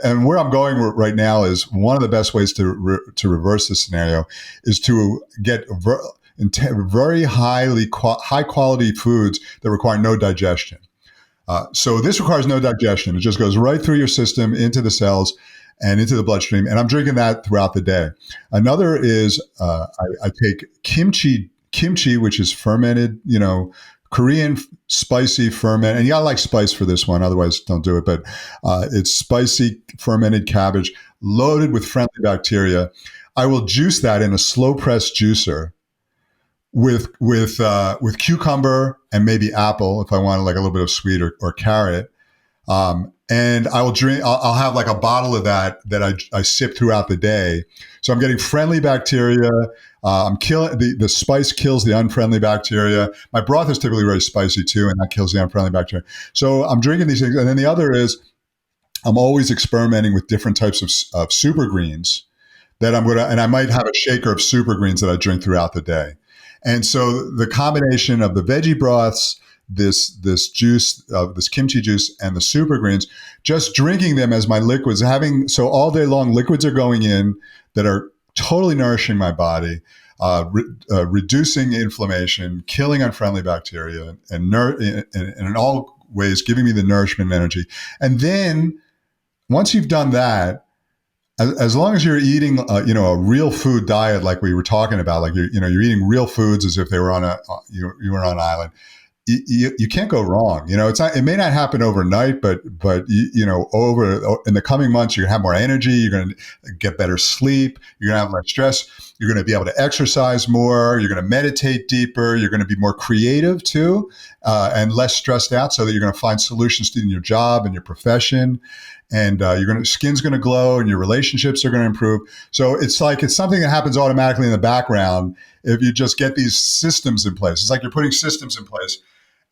and where I'm going right now is one of the best ways to reverse this scenario is to get very high quality foods that require no digestion. So this requires no digestion; it just goes right through your system into the cells and into the bloodstream. And I'm drinking that throughout the day. Another is I take kimchi, which is fermented, Korean spicy ferment, and you gotta like spice for this one, otherwise don't do it. But it's spicy fermented cabbage loaded with friendly bacteria. I will juice that in a slow press juicer with cucumber and maybe apple if I want like a little bit of sweet or carrot. And I will drink. I'll have like a bottle of that I sip throughout the day. So I'm getting friendly bacteria. I'm killing the spice kills the unfriendly bacteria. My broth is typically very spicy too, and that kills the unfriendly bacteria. So I'm drinking these things, and then the other is I'm always experimenting with different types of super greens that and I might have a shaker of super greens that I drink throughout the day. And so the combination of the veggie broths, this juice, this kimchi juice, and the super greens, just drinking them as my liquids, so all day long liquids are going in that are totally nourishing my body, reducing inflammation, killing unfriendly bacteria, and in all ways giving me the nourishment and energy. And then once you've done that, as long as you're eating, a real food diet like we were talking about, like you're eating real foods as if they were you were on an island. You can't go wrong. It may not happen overnight, but over in the coming months, you're gonna have more energy. You're gonna get better sleep. You're gonna have less stress. You're gonna be able to exercise more. You're gonna meditate deeper. You're gonna be more creative too, and less stressed out, so that you're gonna find solutions in your job and your profession. And skin's gonna glow, and your relationships are gonna improve. So it's something that happens automatically in the background if you just get these systems in place. It's like you're putting systems in place.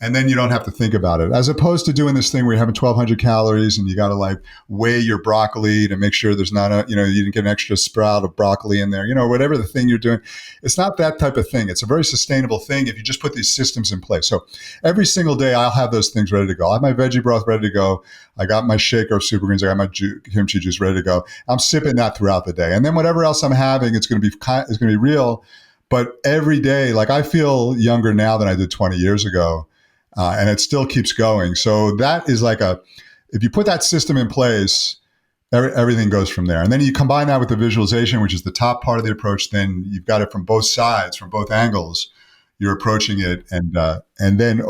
And then you don't have to think about it, as opposed to doing this thing where you're having 1,200 calories and you got to like weigh your broccoli to make sure there's not you didn't get an extra sprout of broccoli in there, whatever the thing you're doing. It's not that type of thing. It's a very sustainable thing if you just put these systems in place. So every single day I'll have those things ready to go. I have my veggie broth ready to go. I got my shaker of super greens. I got my kimchi juice ready to go. I'm sipping that throughout the day. And then whatever else I'm having, it's going to be real. But every day, like I feel younger now than I did 20 years ago. And it still keeps going. So that is if you put that system in place, everything goes from there. And then you combine that with the visualization, which is the top part of the approach. Then you've got it from both sides, from both angles. You're approaching it, and then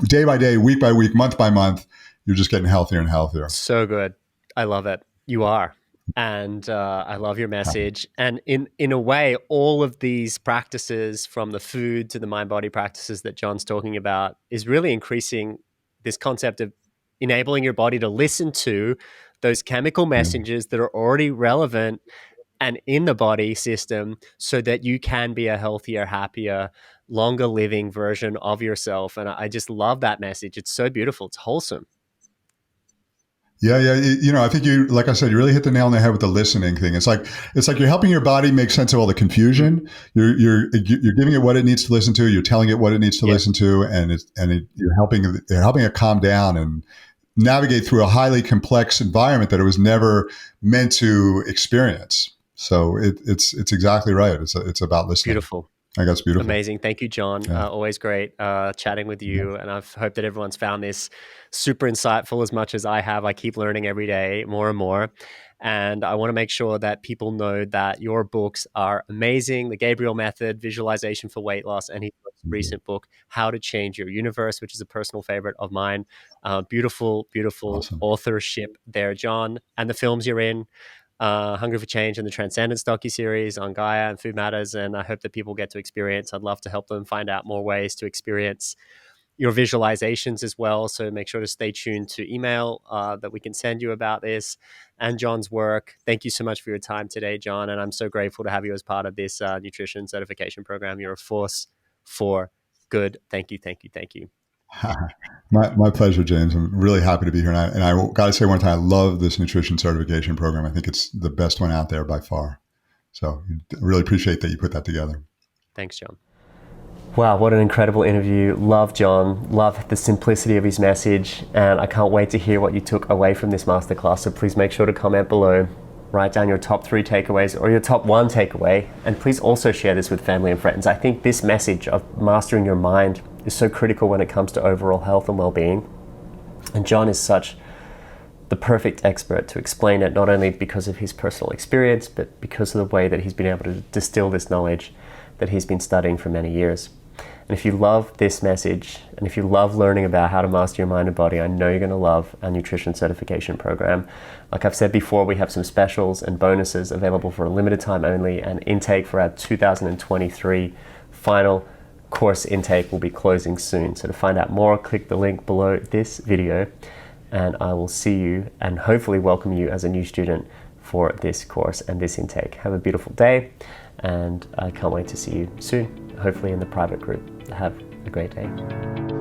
day by day, week by week, month by month, you're just getting healthier and healthier. So good. I love it. You are. And I love your message. And in a way, all of these practices, from the food to the mind-body practices that John's talking about, is really increasing this concept of enabling your body to listen to those chemical messages that are already relevant and in the body system, so that you can be a healthier, happier, longer living version of yourself. And I just love that message. It's so beautiful. It's wholesome. Yeah, yeah. I think like I said, you really hit the nail on the head with the listening thing. It's like you're helping your body make sense of all the confusion. You're giving it what it needs to listen to. You're telling it what it needs to listen to, and you're helping it calm down and navigate through a highly complex environment that it was never meant to experience. So it's exactly right. It's about listening. Beautiful. I guess beautiful. Amazing. Thank you, Jon. Yeah. Always great chatting with you. And I've hoped that everyone's found this super insightful as much as I have. I keep learning every day more and more. And I want to make sure that people know that your books are amazing. The Gabriel Method, Visualization for Weight Loss, and his most recent book, How to Change Your Universe, which is a personal favorite of mine. Beautiful awesome authorship there, Jon. And the films you're in, Hungry for Change and the Transcendence docuseries on Gaia and Food Matters, and I hope that people get to experience. I'd love to help them find out more ways to experience your visualizations as well. So make sure to stay tuned to email that we can send you about this and Jon's work. Thank you so much for your time today, Jon, and I'm so grateful to have you as part of this nutrition certification program. You're a force for good. Thank you. My pleasure, James. I'm really happy to be here. And I got to say one time, I love this nutrition certification program. I think it's the best one out there by far. So I really appreciate that you put that together. Thanks, Jon. Wow, what an incredible interview. Love Jon, love the simplicity of his message, and I can't wait to hear what you took away from this masterclass. So please make sure to comment below, write down your top 3 takeaways or your top 1 takeaway, and please also share this with family and friends. I think this message of mastering your mind is so critical when it comes to overall health and well-being. And Jon is such the perfect expert to explain it, not only because of his personal experience, but because of the way that he's been able to distill this knowledge that he's been studying for many years. And if you love this message, and if you love learning about how to master your mind and body, I know you're going to love our nutrition certification program. Like I've said before, we have some specials and bonuses available for a limited time only, and intake for our 2023 final course intake will be closing soon. So to find out more, click the link below this video, and I will see you and hopefully welcome you as a new student for this course and this intake. Have a beautiful day, and I can't wait to see you soon, hopefully in the private group. Have a great day.